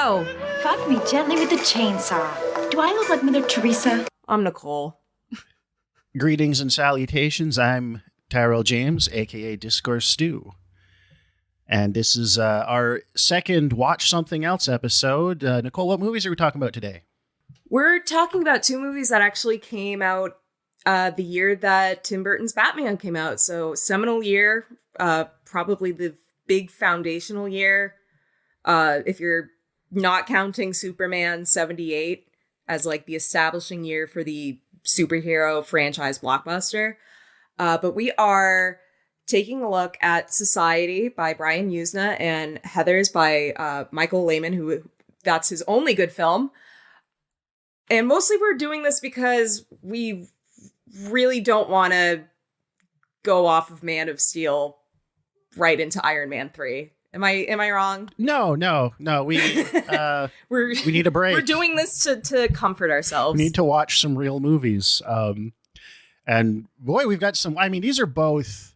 Hello. Fuck me gently with the chainsaw. Do I look like Mother Teresa? I'm Nicole. Greetings and salutations. I'm Tyrell James, a.k.a. Discourse Stu. And this is our second Watch Something Else episode. Nicole, what movies are we talking about today? We're talking about two movies that actually came out the year that Tim Burton's Batman came out. So, seminal year, probably the big foundational year. If you're not counting Superman 78 as like the establishing year for the superhero franchise blockbuster. But we are taking a look at Society by Bryan Yuzna and Heathers by Michael Lehmann, who that's his only good film. And mostly we're doing this because we really don't want to go off of Man of Steel right into Iron Man 3. Am I wrong? No. We we need a break. We're doing this to comfort ourselves. We need to watch some real movies. And boy, we've got some. I mean, these are both,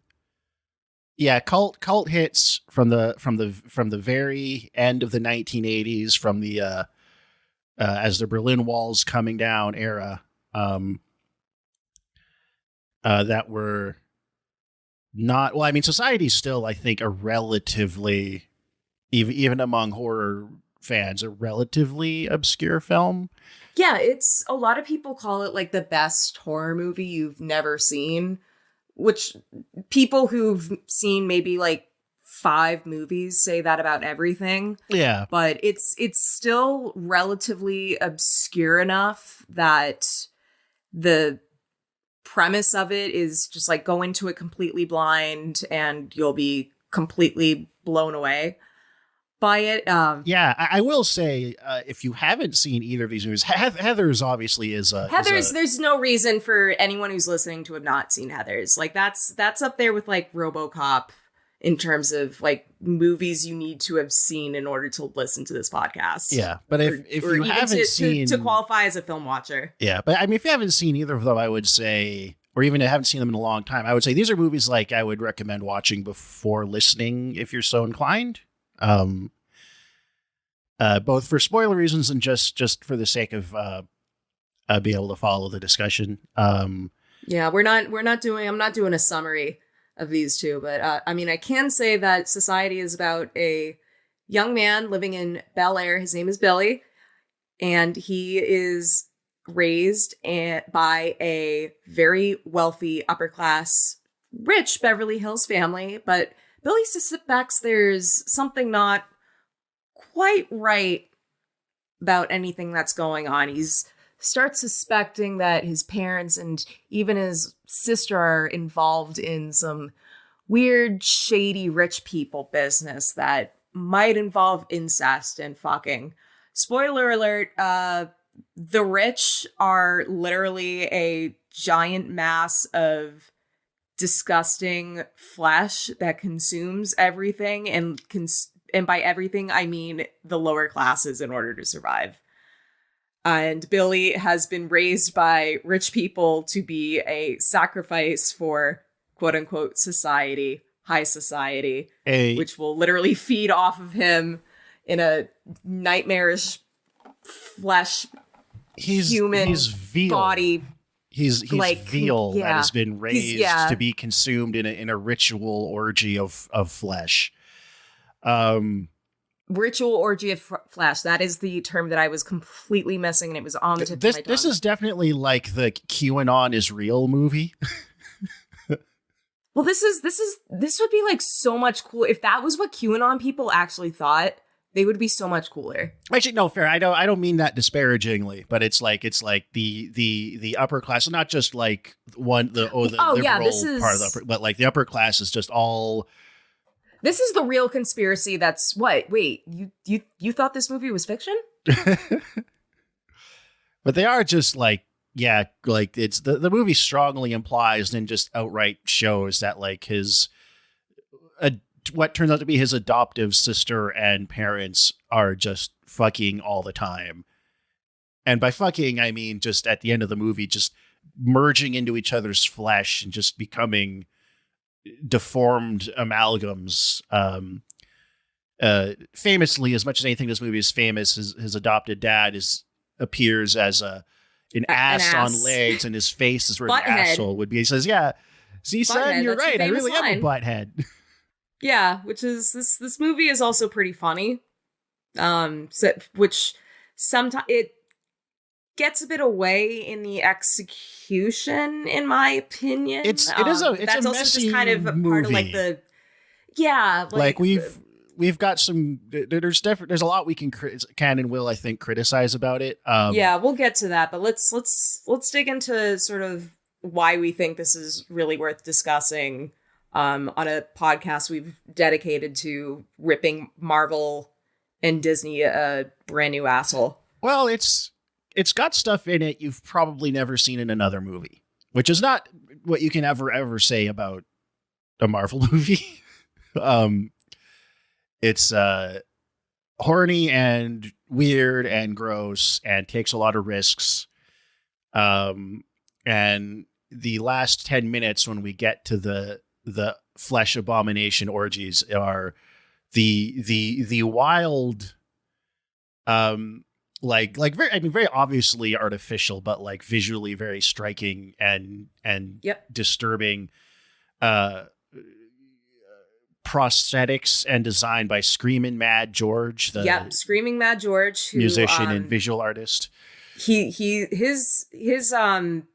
cult hits from the very end of the 1980s, from the as the Berlin Wall's coming down era. That were not, well, I mean, Society's still, I think, a relatively, even among horror fans, a relatively obscure film. Yeah, it's, a lot of people call it like the best horror movie you've never seen, which people who've seen maybe like 5 movies say that about everything. Yeah. But it's still relatively obscure enough that the premise of it is just like go into it completely blind and you'll be completely blown away by it. I will say, if you haven't seen either of these movies, Heathers obviously is Heathers. There's no reason for anyone who's listening to have not seen Heathers. Like that's up there with like RoboCop in terms of like movies you need to have seen in order to listen to this podcast. Yeah, but if you haven't seen, to qualify as a film watcher. Yeah, but I mean, if you haven't seen either of them, I would say, or even haven't seen them in a long time, I would say these are movies like I would recommend watching before listening if you're so inclined. Both for spoiler reasons and just for the sake of being able to follow the discussion. Yeah, I'm not doing a summary of these two, but I mean, I can say that Society is about a young man living in Bel Air. His name is Billy, and he is raised by a very wealthy, upper class, rich Beverly Hills family. But Billy suspects there's something not quite right about anything that's going on. He's starts suspecting that his parents and even his sister are involved in some weird, shady rich people business that might involve incest and fucking. Spoiler alert, the rich are literally a giant mass of disgusting flesh that consumes everything, and by everything, I mean the lower classes in order to survive. And Billy has been raised by rich people to be a sacrifice for quote unquote society, high society, which will literally feed off of him in a nightmarish flesh human veal. Body. He's like veal that has been raised to be consumed in a ritual orgy of flesh. Ritual orgy of flesh. That is the term that I was completely missing, and it was on the tip of my tongue. This is definitely like the QAnon is real movie. Well, this would be like so much cool if that was what QAnon people actually thought. They would be so much cooler. Actually, no, fair. I don't mean that disparagingly, but it's like the upper class, not just like liberal part of the upper, but like the upper class is just all. This is the real conspiracy. That's what. Wait, you thought this movie was fiction? But they are just like, yeah, like it's the movie strongly implies and just outright shows that like his what turns out to be his adoptive sister and parents are just fucking all the time. And by fucking, I mean just at the end of the movie, just merging into each other's flesh and just becoming deformed amalgams. famously, as much as anything this movie is famous, his adopted dad appears as an ass on legs, and his face is where the asshole would be. He says, "Yeah, see, son, you're right. I really am a butthead." Yeah, which is this movie is also pretty funny. Which sometimes it gets a bit away in the execution, in my opinion. It's that's a also messy just kind of a movie. part of like the like we've got some. There's a lot we can and will, I think, criticize about it. Yeah, we'll get to that, but let's dig into sort of why we think this is really worth discussing on a podcast we've dedicated to ripping Marvel and Disney a brand new asshole. Well, it's got stuff in it you've probably never seen in another movie, which is not what you can ever say about a Marvel movie. It's horny and weird and gross and takes a lot of risks. And the last 10 minutes when we get to the flesh abomination orgies are the wild, very obviously artificial, but like visually very striking and disturbing prosthetics and design by Screamin' Mad George, Screamin' Mad George, musician and visual artist. His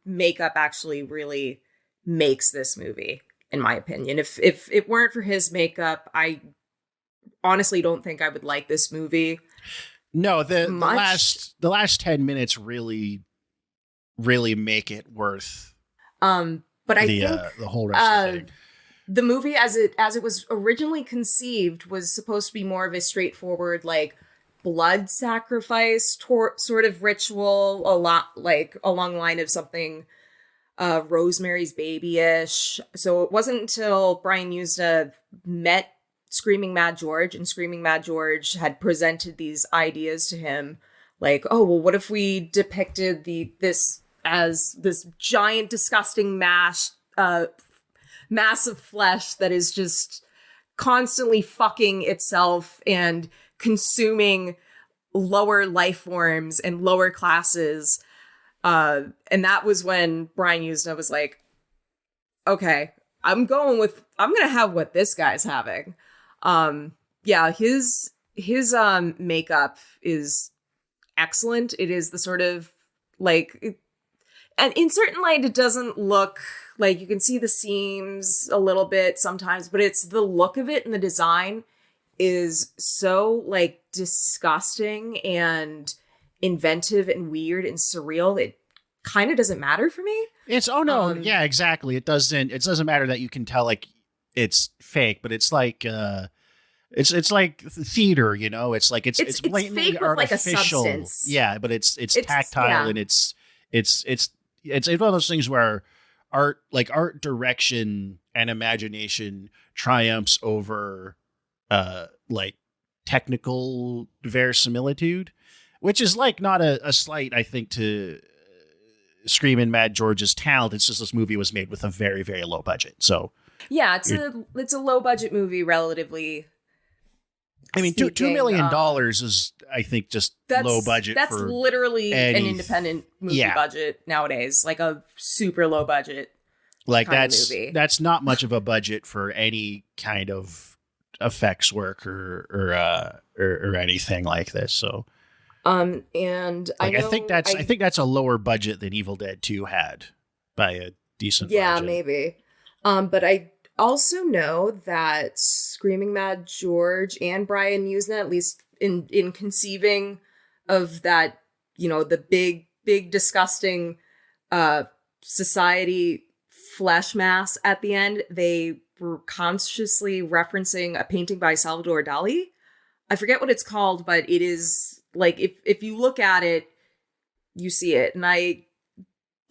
makeup actually really makes this movie, in my opinion. If it weren't for his makeup, I honestly don't think I would like this movie. No, the last 10 minutes really make it worth. But I think the whole rest of the thing. The movie, as it was originally conceived, was supposed to be more of a straightforward, like, blood sacrifice sort of ritual, a lot like along the line of something Rosemary's Baby-ish. So it wasn't until Bryan Yuzna met Screaming Mad George, and Screaming Mad George had presented these ideas to him, like, oh, well, what if we depicted this as this giant, disgusting mass of flesh that is just constantly fucking itself and consuming lower life forms and lower classes. And that was when Bryan Yuzna was like, okay, I'm going to have what this guy's having. His makeup is excellent. It is the sort of like, and in certain light, it doesn't look like, you can see the seams a little bit sometimes, but it's the look of it and the design is so like disgusting and inventive and weird and surreal. It kind of doesn't matter for me. It's yeah, exactly. It doesn't matter that you can tell like it's fake, but it's like it's like theater, you know. It's like it's blatantly fake artificial. With like a substance. Yeah, but it's tactile and it's one of those things where art direction and imagination triumphs over like technical verisimilitude, which is like not a slight, I think, to Screamin' Mad George's talent. It's just this movie was made with a very, very low budget. So yeah, it's a low budget movie relatively. I mean, $2 million is, I think, just low budget. That's literally an independent movie budget nowadays, like a super low budget. Like that's not much of a budget for any kind of effects work or anything like this. So, and like, I think that's a lower budget than Evil Dead 2 had by a decent margin. Maybe. But I also know that Screaming Mad George and Bryan Yuzna, at least in conceiving of that, you know, the big disgusting society flesh mass at the end, they were consciously referencing a painting by Salvador Dali. I forget what it's called, but it is like, if you look at it, you see it. And I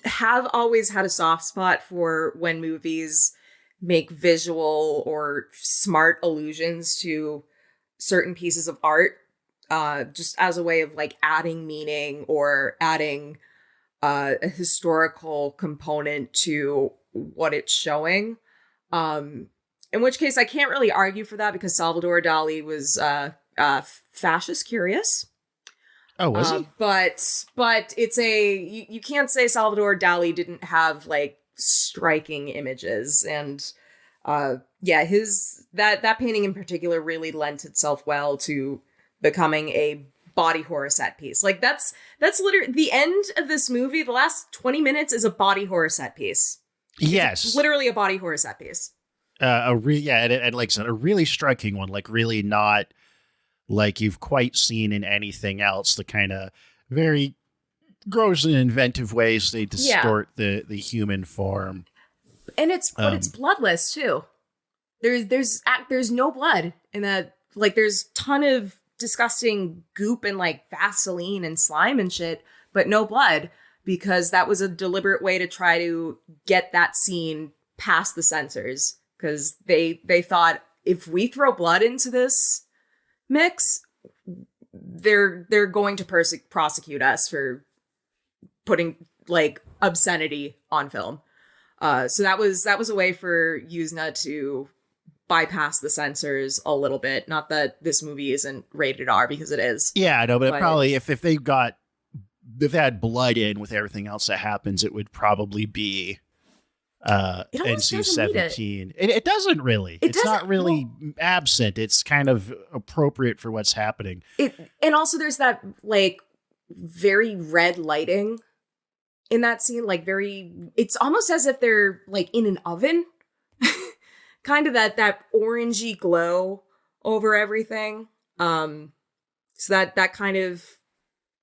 have always had a soft spot for when movies make visual or smart allusions to certain pieces of art, just as a way of like adding meaning or adding a historical component to what it's showing. And In which case, I can't really argue for that because Salvador Dali was fascist curious. Oh, was he? But it's you can't say Salvador Dali didn't have like striking images, and his that painting in particular really lent itself well to becoming a body horror set piece. Like that's literally the end of this movie. The last 20 minutes is a body horror set piece. Yes, it's literally a body horror set piece. And like I said, a really striking one. Like really not like you've quite seen in anything else. The kind of very gross and inventive ways they distort the human form. And it's bloodless too. There's no blood in that. Like there's ton of disgusting goop and like Vaseline and slime and shit, but no blood, because that was a deliberate way to try to get that scene past the censors, because they thought if we throw blood into this mix, they're going to prosecute us for putting like obscenity on film. So that was a way for Yuzna to bypass the censors a little bit. Not that this movie isn't rated R, because it is. Yeah, I know, but probably if they had blood in with everything else that happens, it would probably be NC-17. It doesn't really. It's not really absent. It's kind of appropriate for what's happening. And also there's that like very red lighting in that scene, like it's almost as if they're like in an oven. Kind of that orangey glow over everything. So that kind of,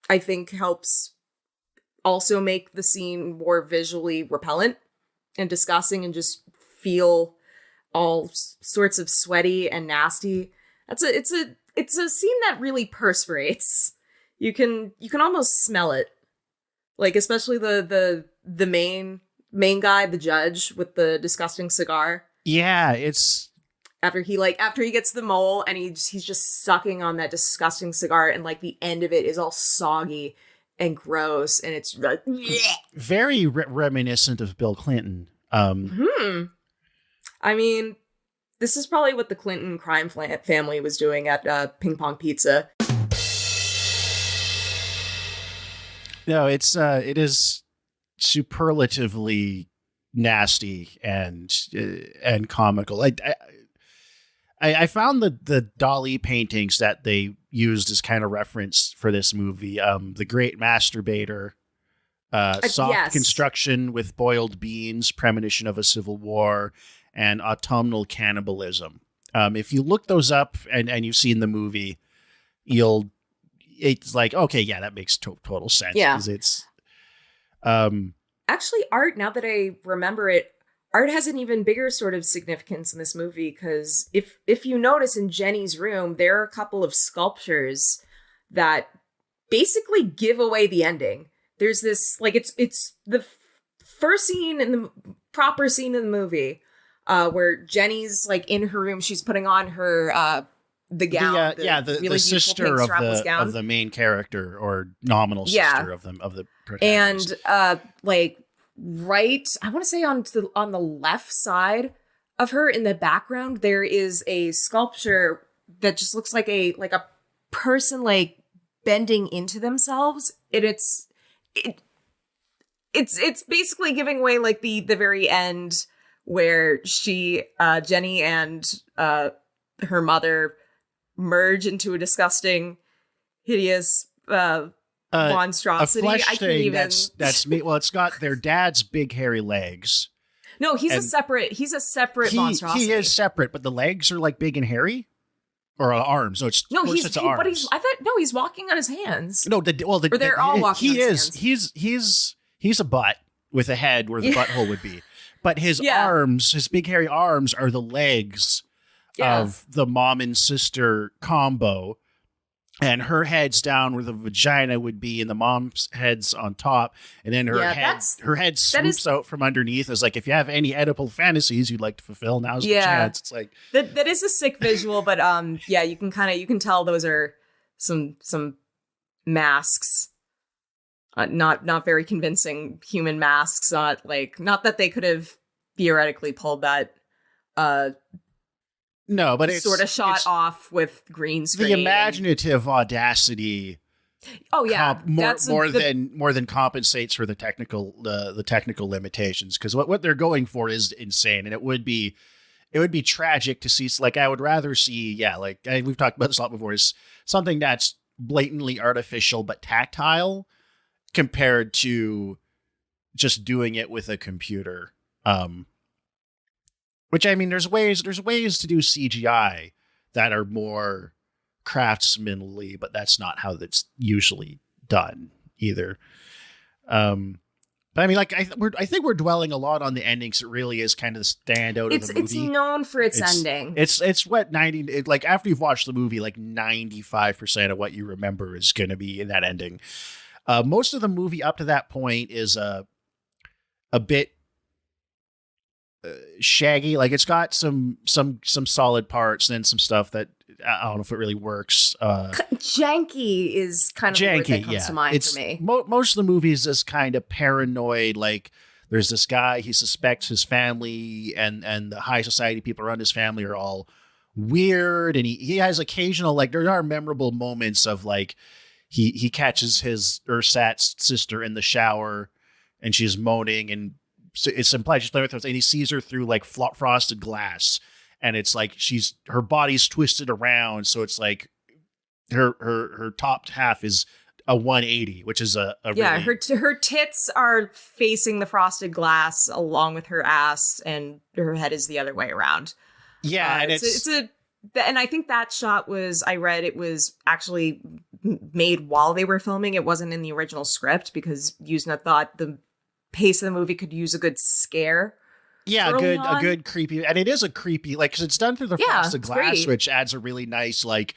I think, helps also make the scene more visually repellent and disgusting, and just feel all sorts of sweaty and nasty. It's a scene that really perspirates. You can almost smell it. Like especially the main guy, the judge with the disgusting cigar. Yeah, it's after he gets the mole and he's just sucking on that disgusting cigar, and like the end of it is all soggy and gross, and it's like very reminiscent of Bill Clinton. I mean, this is probably what the Clinton crime family was doing at Ping Pong Pizza. No, it is superlatively nasty and comical. I found the Dali paintings that they used as kind of reference for this movie. The Great Masturbator, Soft Construction with Boiled Beans, Premonition of a Civil War, and Autumnal Cannibalism. If you look those up and you've seen the movie, it's like, okay, yeah, that makes total sense. Yeah. It's actually, art, now that I remember it, art has an even bigger sort of significance in this movie, because if you notice in Jenny's room, there are a couple of sculptures that basically give away the ending. There's this, like, it's the first scene in the proper scene in the movie where Jenny's like in her room, she's putting on her the gown, the really sister of the main character, or nominal sister of the protagonist. And like right, I want to say on the left side of her in the background, there is a sculpture that just looks like a person like bending into themselves, and it's basically giving away like the very end where Jenny and her mother merge into a disgusting, hideous monstrosity. A flesh I can't thing even. That's me. Well, it's got their dad's big hairy legs. No, he's a separate monstrosity. He is separate, but the legs are like big and hairy, or arms. Arms. But he's walking on his hands. No, they're all walking. He is. Hands. He's a butt with a head where the butthole would be, but his arms, his big hairy arms, are the legs of the mom and sister combo, and her head's down where the vagina would be, and the mom's head's on top, and then her head swoops out from underneath. As like, if you have any Oedipal fantasies you'd like to fulfill, now's the chance. It's like that is a sick visual, but you can tell those are some masks, not very convincing human masks. Not that they could have theoretically pulled that No, but it's sort of shot off with green screen. The imaginative audacity. Oh yeah, more than compensates for the technical limitations, because what they're going for is insane, and it would be tragic to see. Like, I would rather see, we've talked about this a lot before, is something that's blatantly artificial but tactile compared to just doing it with a computer. Which, I mean, there's ways to do CGI that are more craftsmanly, but that's not how that's usually done either. But I mean, like, I think we're dwelling a lot on the endings. It really is kind of the standout of the movie. It's known for its ending. It's what after you've watched the movie, like 95% of what you remember is going to be in that ending. Most of the movie up to that point is a bit shaggy. Like, it's got some solid parts and then some stuff that I don't know if it really works. Janky is kind of the word that comes to mind for me. Most of the movie is just kind of paranoid. Like, there's this guy, he suspects his family and the high society people around his family are all weird, and he has occasional, like, there are memorable moments of, like, he catches his ersatz sister in the shower and she's moaning, and it's implied she's playing with her, and he sees her through, like, frosted glass. And it's like her body's twisted around, so it's like her top half is a 180, which is a really... her tits are facing the frosted glass along with her ass, and her head is the other way around. Yeah, and and I think that shot I read it was actually made while they were filming. It wasn't in the original script because Yuzna thought the pace of the movie could use a good scare. Yeah, a good creepy, and it is a creepy, like, because it's done through the frosted glass, which adds a really nice, like,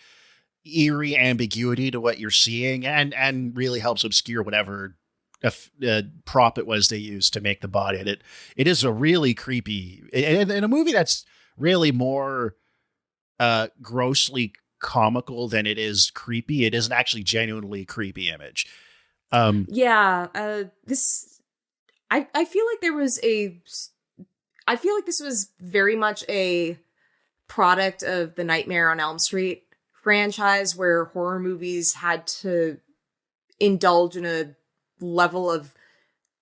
eerie ambiguity to what you're seeing, and really helps obscure whatever prop it was they used to make the body. And it is a really creepy, in a movie that's really more grossly comical than it is creepy. It is an actually genuinely creepy image. I feel like this was very much a product of the Nightmare on Elm Street franchise, where horror movies had to indulge in a level of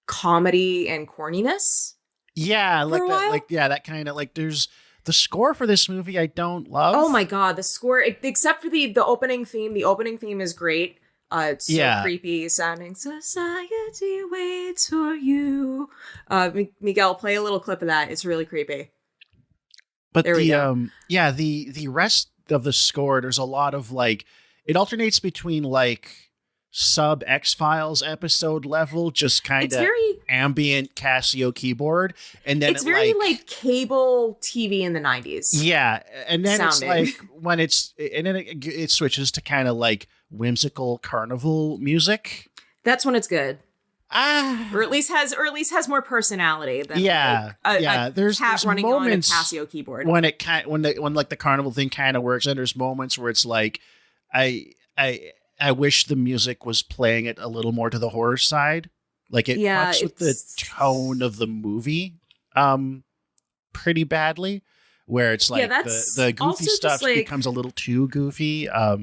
comedy and corniness. Yeah, that kind of, like, there's the score for this movie I don't love. Oh my god, the score, except for the opening theme. The opening theme is great. It's so creepy sounding. Society waits for you. Miguel, play a little clip of that. It's really creepy. But the rest of the score, there's a lot of, like, it alternates between, like, sub X-Files episode level, just kind of ambient Casio keyboard, and then it's very like cable TV in the 90s. Yeah, and then sounding. It's like when it switches to kind of like whimsical carnival music. That's when it's good. Or at least has more personality than there's running moments on a Casio keyboard. When like the carnival thing kind of works, and there's moments where it's like I wish the music was playing it a little more to the horror side. Like, it fucks with the tone of the movie pretty badly, where it's like the goofy stuff becomes a little too goofy. I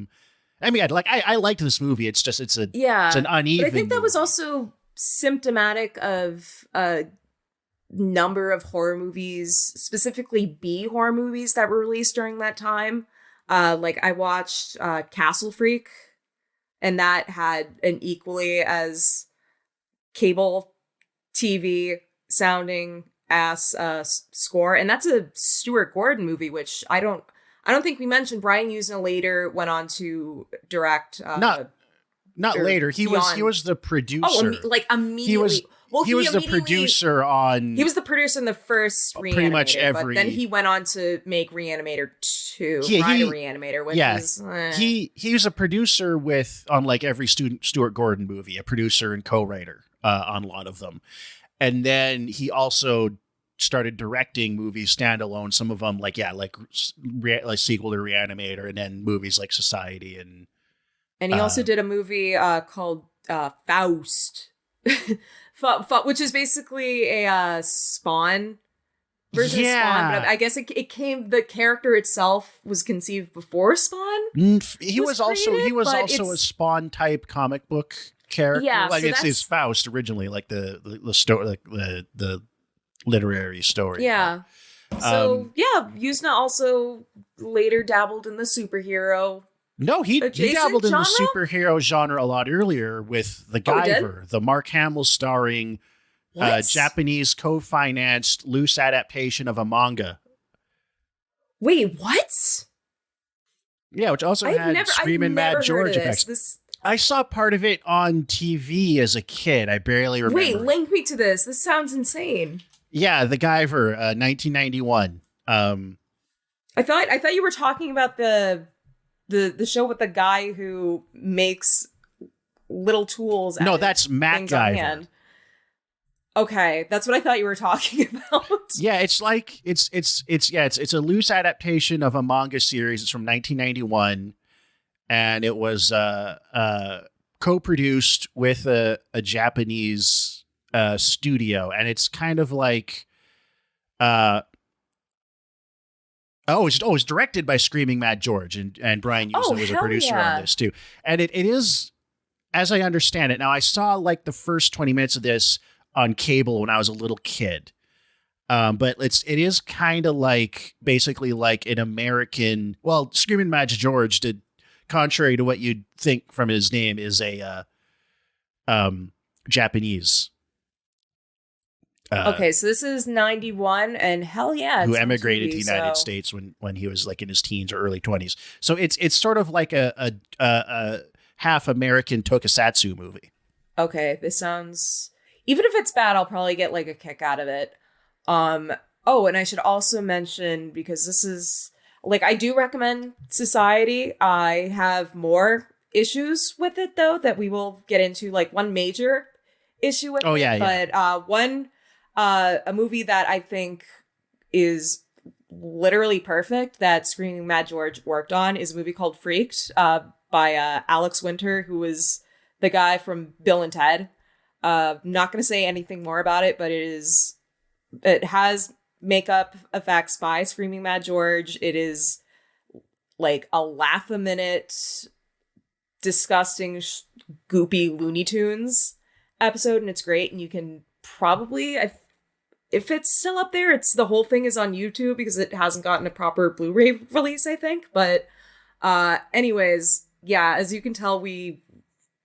mean, I liked this movie. It's just it's an uneven. But I think that movie. was also symptomatic of a number of horror movies, specifically B horror movies that were released during that time. Like, I watched Castle Freak, and that had an equally as cable TV sounding ass score, and that's a Stuart Gordon movie, which I don't think we mentioned. Bryan Yuzna later went on to direct. Not later. He was the producer. Oh, like immediately. He was the producer on. He was the producer in the first Reanimator, pretty much every. But then he went on to make Reanimator 2, Reanimator, which is. He was a producer on like every Stuart Gordon movie, a producer and co-writer on a lot of them, and then he also started directing movies standalone. Some of them like sequel to Reanimator, and then movies like Society and. And he also did a movie called Faust, which is basically a Spawn version of Spawn, but I guess it came. The character itself was conceived before Spawn. He was also a Spawn type comic book character. Yeah, like so it's Faust originally, like the story, like the literary story. Yeah. So Yuzna also later dabbled in the superhero. No, he dabbled in genre? the superhero genre a lot earlier with The Guyver, the Mark Hamill starring Japanese co-financed loose adaptation of a manga. Wait, what? Yeah, which also had Screamin' Mad George effects. I saw part of it on TV as a kid. I barely remember. Wait, link me to this. This sounds insane. Yeah, The Guyver, 1991. I thought you were talking about the show with the guy who makes little tools. No, that's MacGyver. Okay, that's what I thought you were talking about. Yeah, it's like it's a loose adaptation of a manga series. It's from 1991, and it was co-produced with a Japanese studio, and it's kind of like it's directed by Screaming Mad George, and Bryan Yuzna was a producer on this too. And it is, as I understand it, now I saw like the first 20 minutes of this on cable when I was a little kid. But it is kind of like basically like an American, well, Screaming Mad George did, contrary to what you'd think from his name, is a Japanese. Okay, so this is 91, and hell yeah, who emigrated to the United States when he was like in his teens or early 20s. So it's sort of like a half American tokusatsu movie. Okay, this sounds, even if it's bad, I'll probably get like a kick out of it. Oh, and I should also mention, because this is like, I do recommend Society. I have more issues with it though that we will get into, like one major issue with it. But a movie that I think is literally perfect that Screaming Mad George worked on is a movie called Freaked by Alex Winter, who was the guy from Bill and Ted. Not going to say anything more about it, but it has makeup effects by Screaming Mad George. It is like a laugh a minute, disgusting, goopy Looney Tunes episode, and it's great. And you can probably, if it's still up there, the whole thing is on YouTube because it hasn't gotten a proper Blu-ray release, I think. But anyways, yeah, as you can tell, we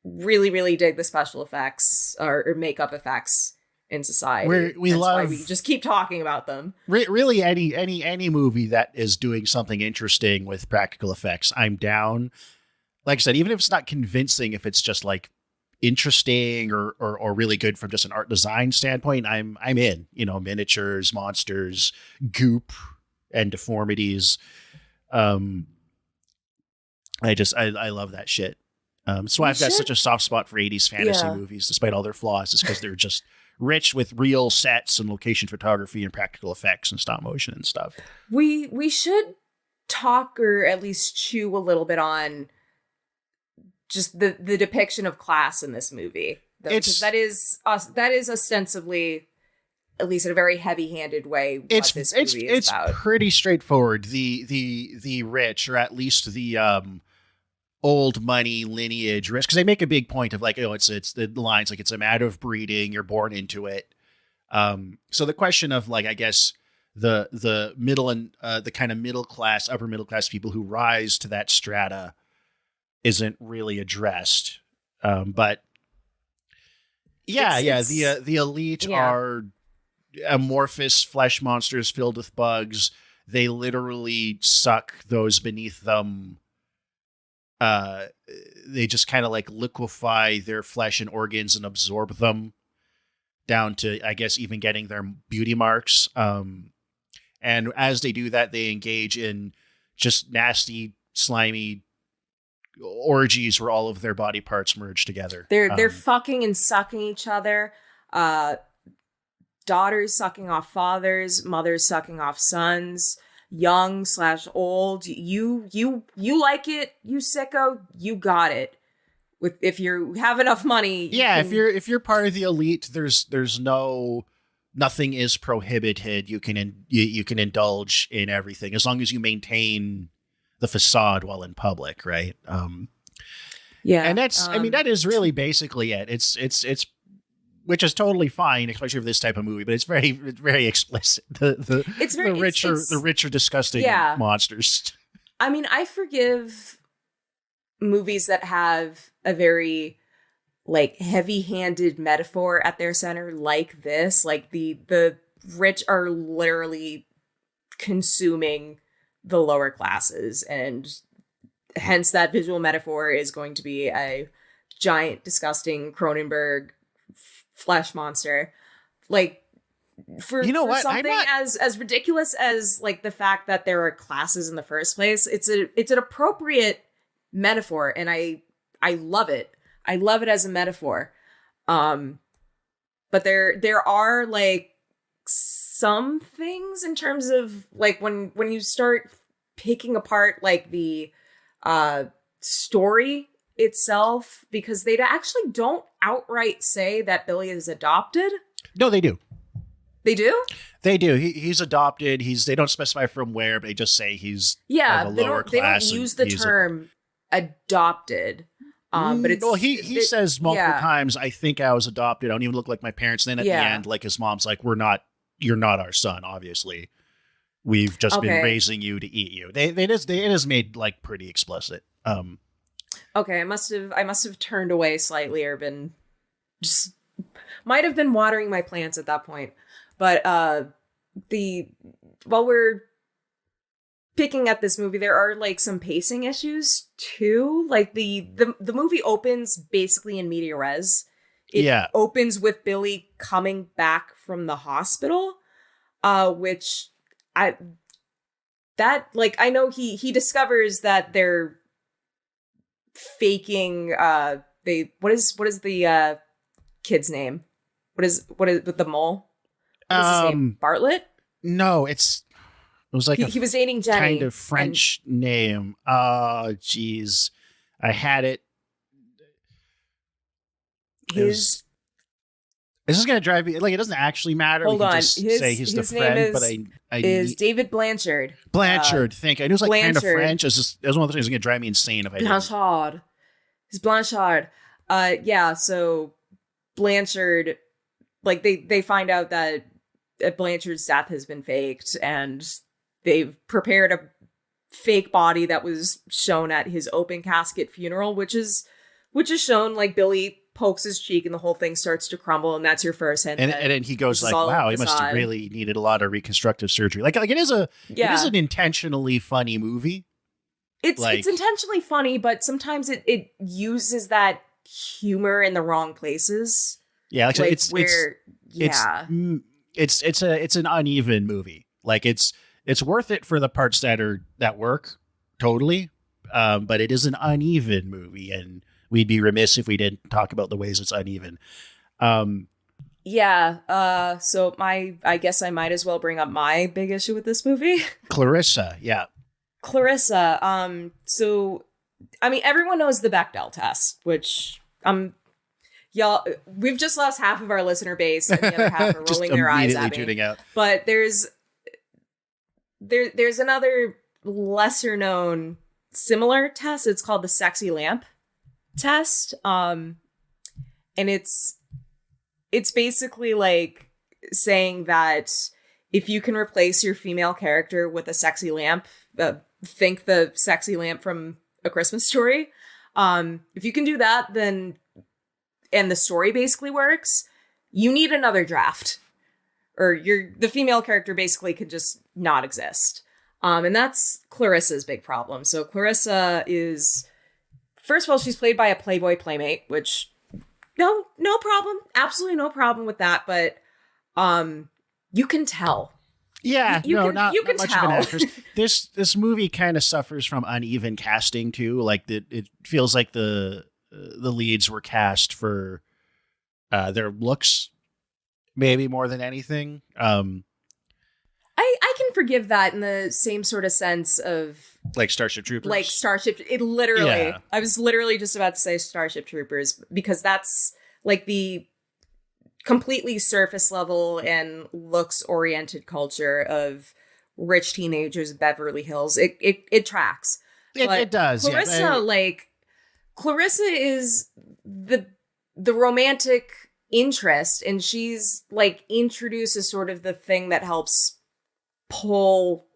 really, really dig the special effects or makeup effects in Society. We love. Why we just keep talking about them. Really, any movie that is doing something interesting with practical effects, I'm down. Like I said, even if it's not convincing, if it's just like interesting or really good from just an art design standpoint, I'm in. You know, miniatures, monsters, goop, and deformities. I love that shit. So I've got such a soft spot for 80s fantasy movies, despite all their flaws, is because they're just rich with real sets and location photography and practical effects and stop motion and stuff. We should talk, or at least chew a little bit on just the depiction of class in this movie. Because that is ostensibly, at least in a very heavy-handed way, what this movie is about. It's pretty straightforward. The rich, or at least the old money lineage risk, because they make a big point of like, it's the lines like it's a matter of breeding, you're born into it. So the question of like, I guess the middle and the kind of middle class, upper middle class people who rise to that strata isn't really addressed. But the elite are amorphous flesh monsters filled with bugs. They literally suck those beneath them. They just kind of like liquefy their flesh and organs and absorb them down to, I guess, even getting their beauty marks. And as they do that, they engage in just nasty, slimy orgies where all of their body parts merge together. They're fucking and sucking each other. Daughters sucking off fathers, mothers sucking off sons. Young/old, you like it, you sicko, you got it. If you have enough money, if you're part of the elite, there's no nothing is prohibited. You can you can indulge in everything as long as you maintain the facade while in public, right? Yeah, and that's I mean that is really basically it. It's which is totally fine, especially for this type of movie, but it's very explicit. The richer, disgusting monsters. I mean, I forgive movies that have a very like heavy-handed metaphor at their center, like this. Like the rich are literally consuming the lower classes, and hence that visual metaphor is going to be a giant, disgusting Cronenberg flesh monster. Like for something as ridiculous as like the fact that there are classes in the first place, it's an appropriate metaphor, and I love it. I love it as a metaphor. But there are like some things in terms of like when you start picking apart like the story itself, because they actually don't outright say that Billy is adopted. No, they do. They do? They do. He's adopted. They don't specify from where, but they just say he's of a lower class. They don't use the term adopted. But it's he says multiple times, I think I was adopted. I don't even look like my parents. And then at the end, like his mom's like, you're not our son, obviously. We've just been raising you to eat you. It is made like pretty explicit. Okay, I must have turned away slightly or been just might have been watering my plants at that point. But while we're picking at this movie, there are like some pacing issues too. Like the movie opens basically in media res. It opens with Billy coming back from the hospital, which I know he discovers that they're faking what is the kid's name? What is with the mole? What is his name? Bartlett? No, it was like he was dating Jenny. Kind of French name. Oh, geez. I had it. Is this going to drive me? Like, it doesn't actually matter. Hold on. Just say he's the friend, but I is David Blanchard. Blanchard, thank you. I knew it was like kind of French. It was one of the things that was going to drive me insane if I didn't. Blanchard. It's Blanchard. So Blanchard, like they find out that Blanchard's death has been faked, and they've prepared a fake body that was shown at his open casket funeral, which is shown like Billy pokes his cheek and the whole thing starts to crumble, and that's your first hint. And then he goes like, "Wow, he must have really needed a lot of reconstructive surgery." Like it is an intentionally funny movie. It's intentionally funny, but sometimes it uses that humor in the wrong places. Yeah, like it's an uneven movie. Like it's worth it for the parts that work totally, but it is an uneven movie, and we'd be remiss if we didn't talk about the ways it's uneven. So I guess I might as well bring up my big issue with this movie. Clarissa. So, I mean, everyone knows the Bechdel test, which y'all, we've just lost half of our listener base, and the other half are rolling their eyes at me. Tuning out. But there's another lesser known similar test. It's called the sexy lamp test. And it's basically like saying that if you can replace your female character with a sexy lamp, think the sexy lamp from A Christmas Story. If you can do that, then, and the story basically works, you need another draft, or the female character basically could just not exist. And that's Clarissa's big problem. So Clarissa is, first of all, she's played by a Playboy playmate, which no problem. Absolutely no problem with that. But you can tell. Yeah, you can much tell. Of an actress. This movie kind of suffers from uneven casting too. Like it feels like the leads were cast for their looks, maybe more than anything. I can forgive that in the same sort of sense of like Starship Troopers. Like Starship. It literally. Yeah. I was literally just about to say Starship Troopers, because that's like the completely surface level and looks oriented culture of rich teenagers in Beverly Hills, it tracks. It does. Clarissa, Yeah. Clarissa is the romantic interest, and she's like introduced as sort of the thing that helps pull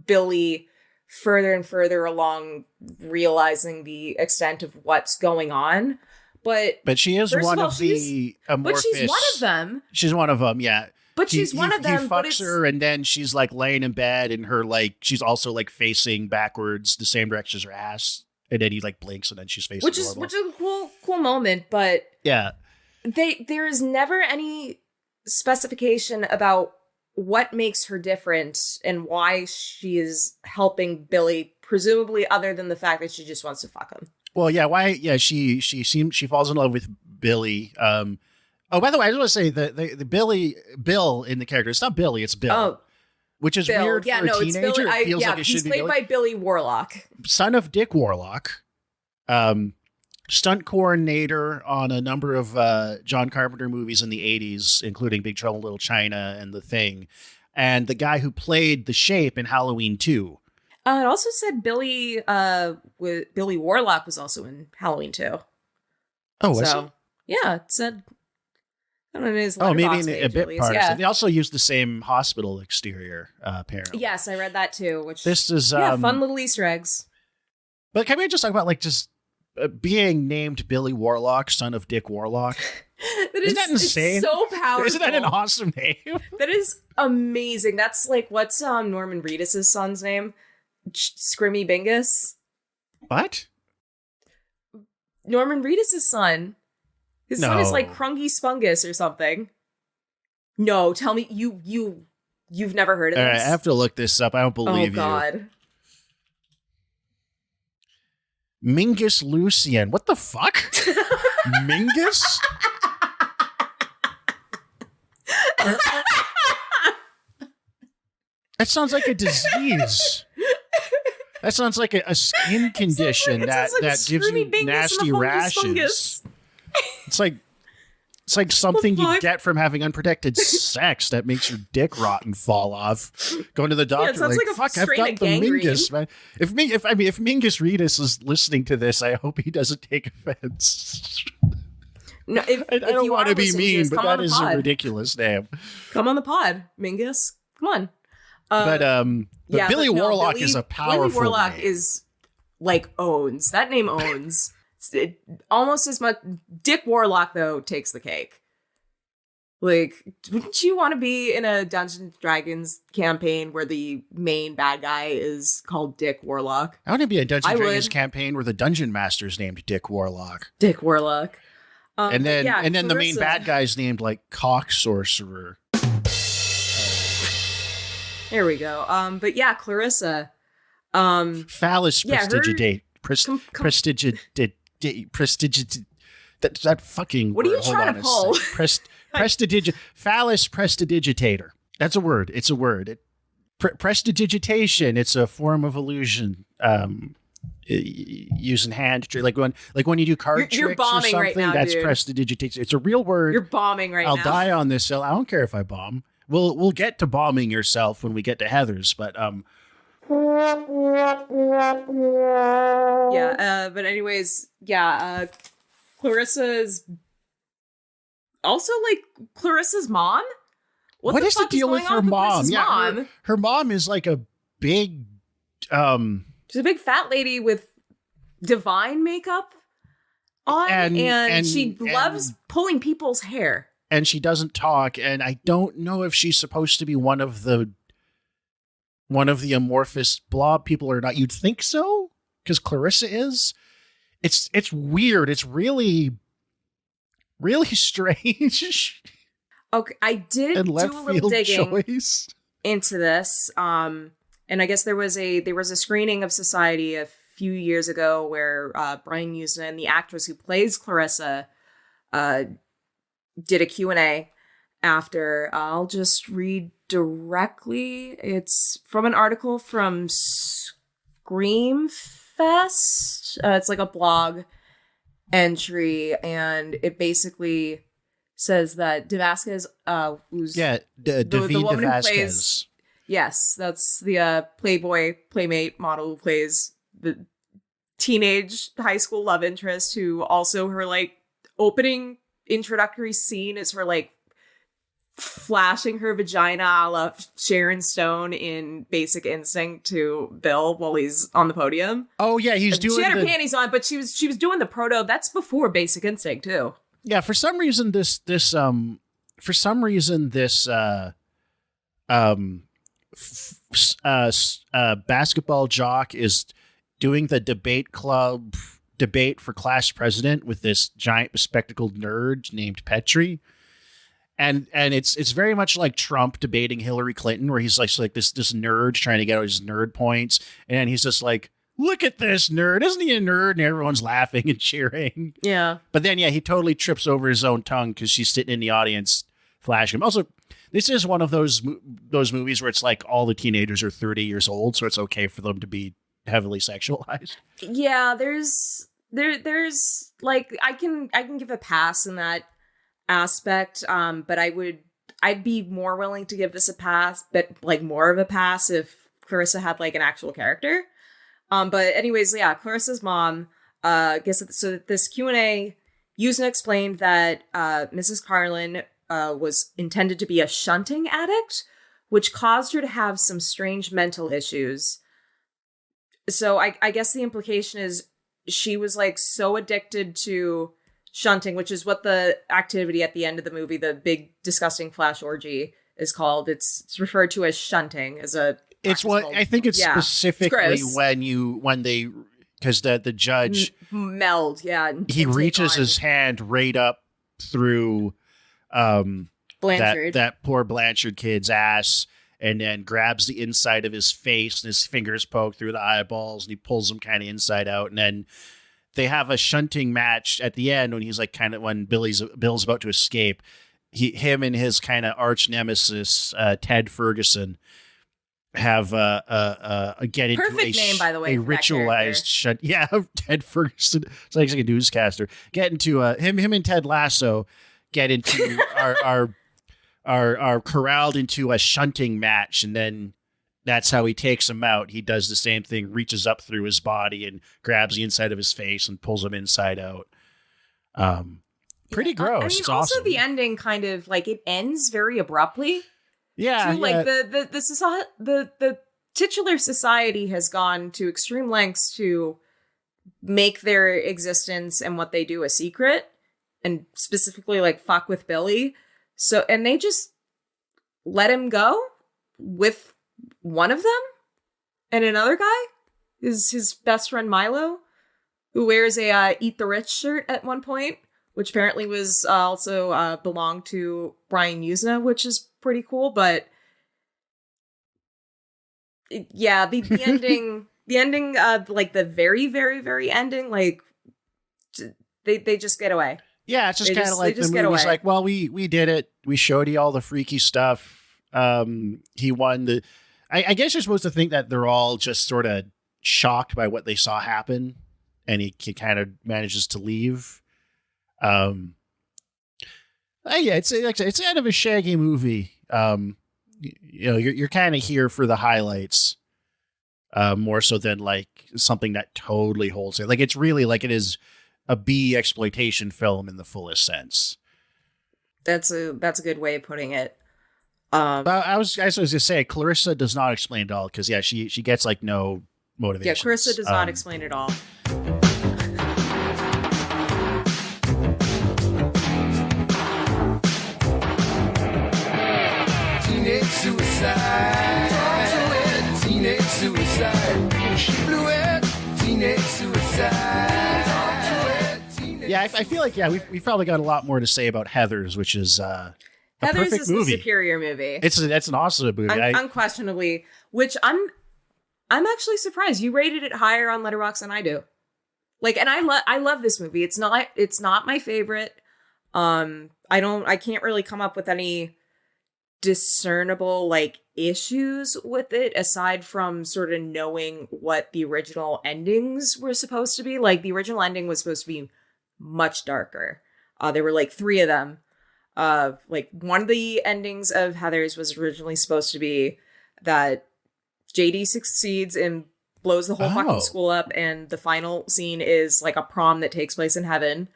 Billy further and further along, realizing the extent of what's going on. But she is one of the amorphous. But she's one of them. She's one of them, yeah. But she's one of them. He fucks her, and then she's like laying in bed, and her like she's also like facing backwards the same direction as her ass, and then he like blinks, and then she's facing which is a cool moment. But yeah, there is never any specification about what makes her different and why she is helping Billy, presumably other than the fact that she just wants to fuck him. Well, yeah, why? Yeah, she falls in love with Billy. Oh, by the way, I just want to say the Bill in the character, it's not Billy, it's Bill. Oh, which is Bill. weird for a teenager. It's Billy. It feels like it should be He's played by Billy Warlock. Son of Dick Warlock. Stunt coordinator on a number of John Carpenter movies in the 80s, including Big Trouble in Little China and The Thing. And the guy who played the Shape in Halloween 2. It also said Billy Warlock was also in Halloween 2. Oh, was he? Yeah, it said... I don't know, his maybe page, a bit part. Yeah. They also used the same hospital exterior, apparently. Yes, I read that too. Which this is fun little Easter eggs. But can we just talk about like just being named Billy Warlock, son of Dick Warlock? Isn't that insane? It's so powerful. Isn't that an awesome name? That is amazing. That's like what's Norman Reedus' son's name? Scrimmy Bingus. What? Norman Reedus' son. His son is like Crungy Spungus or something. No, tell me you've never heard of this. All right, I have to look this up. I don't believe you. Oh God. Mingus Lucian. What the fuck? Mingus? That sounds like a disease. That sounds like a skin condition that gives you nasty rashes. It's like something you get from having unprotected sex that makes your dick rot and fall off. Going to the doctor, like fuck, I've got the Mingus, man. If Mingus Reedus is listening to this, I hope he doesn't take offense. No, I don't want to be mean, but that is a ridiculous name. Come on the pod, Mingus. Come on. But Billy Warlock is a powerful Billy Warlock name. is like owns. That name owns. It, almost as much. Dick Warlock, though, takes the cake. Like, wouldn't you want to be in a Dungeons and Dragons campaign where the main bad guy is called Dick Warlock? I want to be a Dungeons and Dragons campaign where the dungeon master's named Dick Warlock. Dick Warlock. And then Clarissa, the main bad guy's named like Cock Sorcerer. There we go. But yeah, Clarissa. Phallus prestigitate. Prestigitate. That fucking what word. Are you trying to pull? Phallus prestidigitator. That's a word. It's a word. Prestidigitation. It's a form of illusion. Using hand trick, like when you do card you're tricks or bombing something. Right now, that's dude. prestidigitation. It's a real word. You're bombing right now. now. I'll die on this hill. I don't care if I bomb. We'll get to bombing yourself when we get to Heather's, but yeah, but anyways, yeah, Clarissa is also like Clarissa's mom. What is the deal with her mom? Yeah, her mom is like a big she's a big fat lady with divine makeup on, and she loves pulling people's hair. And she doesn't talk, and I don't know if she's supposed to be one of the amorphous blob people or not. You'd think so, because Clarissa is. It's weird. It's really, really strange. Okay, I did do a little digging into this. And I guess there was a screening of Society a few years ago where Bryan Yuzna and the actress who plays Clarissa did a Q&A after. I'll just read directly. It's from an article from Screamfest. It's like a blog entry, and it basically says that Damascus, who's David woman who Vasquez. plays, yes, that's the Playboy playmate model who plays the teenage high school love interest, who also her like opening introductory scene is her like flashing her vagina a la Sharon Stone in Basic Instinct to Bill while he's on the podium. Oh yeah, he's doing. She had her panties on, but she was doing the proto. That's before Basic Instinct too. Yeah, for some reason this basketball jock is doing the debate club debate for class president with this giant bespectacled nerd named Petrie. And it's very much like Trump debating Hillary Clinton, where he's like this nerd trying to get his nerd points, and he's just like, look at this nerd, isn't he a nerd? And everyone's laughing and cheering. Yeah. But then he totally trips over his own tongue because she's sitting in the audience flashing him. Also, this is one of those movies where it's like all the teenagers are 30 years old, so it's okay for them to be heavily sexualized. Yeah, there's like I can give a pass in that aspect, but I'd be more willing to give this a pass, but like more of a pass if Clarissa had like an actual character. But anyways, yeah, Clarissa's mom, so this Q&A, Yuzna explained that Mrs. Carlin was intended to be a shunting addict, which caused her to have some strange mental issues. So I guess the implication is she was like so addicted to shunting, which is what the activity at the end of the movie, the big disgusting flash orgy, is called. It's referred to as shunting as a. It's what I think it's specifically it's when they because the judge meld, he reaches his hand right up through Blanchard, that poor Blanchard kid's ass, and then grabs the inside of his face and his fingers poke through the eyeballs, and he pulls them kind of inside out, and then they have a shunting match at the end when he's like when Bill's about to escape. Him and his kind of arch nemesis Ted Ferguson have get into perfect name, by the way, a ritualized shunt. Yeah, Ted Ferguson. It's like a newscaster. Get into him and Ted Lasso get into are corralled into a shunting match, and then that's how he takes him out. He does the same thing, reaches up through his body and grabs the inside of his face and pulls him inside out. Pretty gross. I mean, it's also awesome. the ending kind of like it ends very abruptly. Yeah, too. Like the titular society has gone to extreme lengths to make their existence and what they do a secret, and specifically like fuck with Billy. So, and they just let him go with one of them, and another guy is his best friend Milo, who wears a Eat the Rich shirt at one point, which apparently was also belonged to Bryan Yuzna, which is pretty cool. But yeah, the ending, like the very, very, very ending, like they just get away. Yeah, it's just kind of like the movie's like, well, we did it. We showed you all the freaky stuff. He won the. I guess you're supposed to think that they're all just sort of shocked by what they saw happen, and he kind of manages to leave. Yeah, it's kind of a shaggy movie. You're kind of here for the highlights, more so than like something that totally holds it. Like it's really like it is a B exploitation film in the fullest sense. That's a good way of putting it. I was going to say Clarissa does not explain it all because she gets like no motivation. Yeah, Clarissa does not explain it all. Teenage suicide. Talk to it. Teenage suicide. She blew it. Teenage suicide. Talk to it. Teenage Yeah, I feel like we've probably got a lot more to say about Heathers, which is Heathers is the superior movie. That's an awesome movie. Unquestionably, which I'm actually surprised you rated it higher on Letterboxd than I do. Like, and I love this movie. It's not my favorite. I can't really come up with any discernible like issues with it aside from sort of knowing what the original endings were supposed to be. Like the original ending was supposed to be much darker. There were like 3 of them. Like one of the endings of Heathers was originally supposed to be that JD succeeds and blows the whole fucking school up, and the final scene is like a prom that takes place in heaven.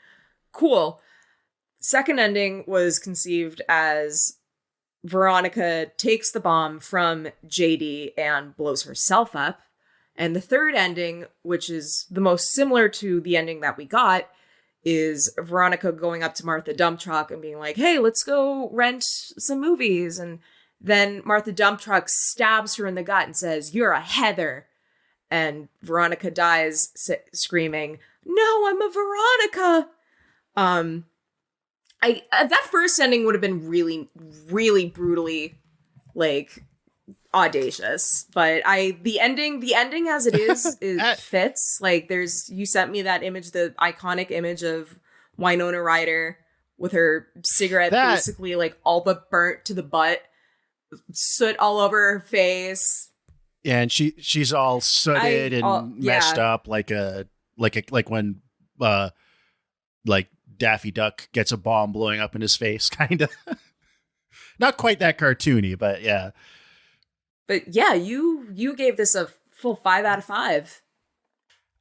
Cool. Second ending was conceived as Veronica takes the bomb from JD and blows herself up. And the third ending, which is the most similar to the ending that we got, is Veronica going up to Martha Dump Truck and being like, hey, let's go rent some movies. And then Martha Dump Truck stabs her in the gut and says, you're a Heather. And Veronica dies screaming, no, I'm a Veronica. That first ending would have been really, really brutally, like, audacious. But the ending as it is, it fits. Like, you sent me that image, the iconic image of Winona Ryder with her cigarette basically, like, all but burnt to the butt, soot all over her face. Yeah, and she's all sooted and messed up like when Daffy Duck gets a bomb blowing up in his face, kind of. Not quite that cartoony, but yeah. But yeah, you gave this a full 5 out of 5.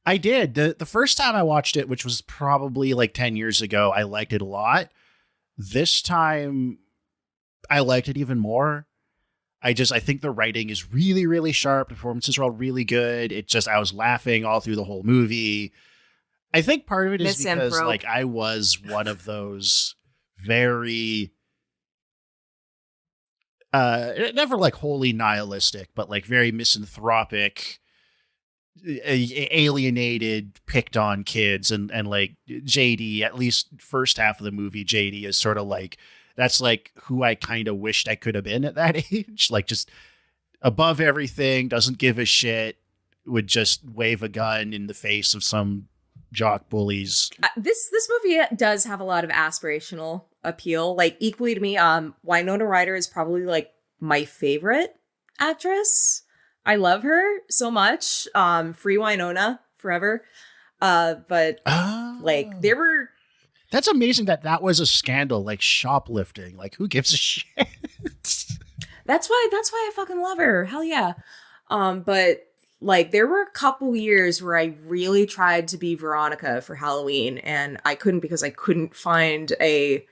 I did. The first time I watched it, which was probably like 10 years ago, I liked it a lot. This time, I liked it even more. I think the writing is really, really sharp. The performances are all really good. I was laughing all through the whole movie. I think part of it is because like I was one of those very never like wholly nihilistic, but like very misanthropic, alienated, picked on kids, and like JD, at least first half of the movie, JD is sort of like, that's like who I kind of wished I could have been at that age. Like just above everything, doesn't give a shit, would just wave a gun in the face of some jock bullies. This movie does have a lot of aspirational appeal. Like equally to me, Winona Ryder is probably like my favorite actress. I love her so much. Free Winona forever. But like there were. That's amazing that was a scandal, like shoplifting. Like who gives a shit? That's why I fucking love her. Hell yeah. But like there were a couple years where I really tried to be Veronica for Halloween, and I couldn't because I couldn't find a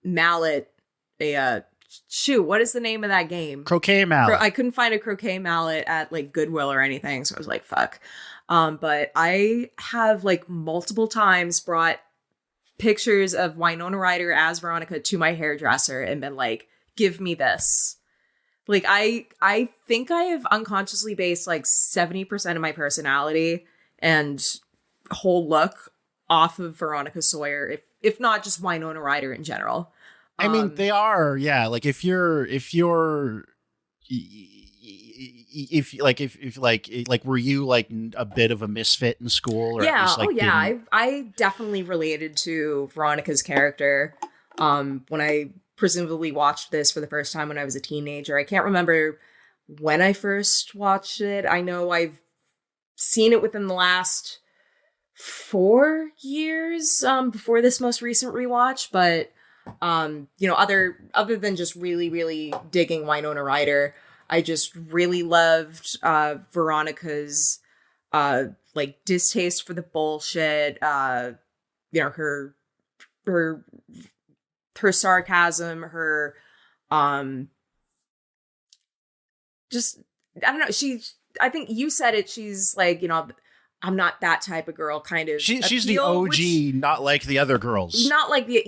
mallet, what is the name of that game? Croquet mallet. I couldn't find a croquet mallet at like Goodwill or anything, so I was like, fuck. But I have like multiple times brought pictures of Winona Ryder as Veronica to my hairdresser and been like, give me this. Like, I think I have unconsciously based like 70% of my personality and whole look off of Veronica Sawyer, if not just Winona Ryder in general. I mean, they are, yeah. Like if were you like a bit of a misfit in school? Or yeah. At least, like, I definitely related to Veronica's character when I presumably watched this for the first time when I was a teenager. I can't remember when I first watched it. I know I've seen it within the last 4 years before this most recent rewatch, but other than just really, really digging Winona Ryder, I just really loved Veronica's like distaste for the bullshit, her sarcasm, her just I don't know, I think you said it, she's like, I'm not that type of girl kind of she's the OG, not like the other girls. Not like the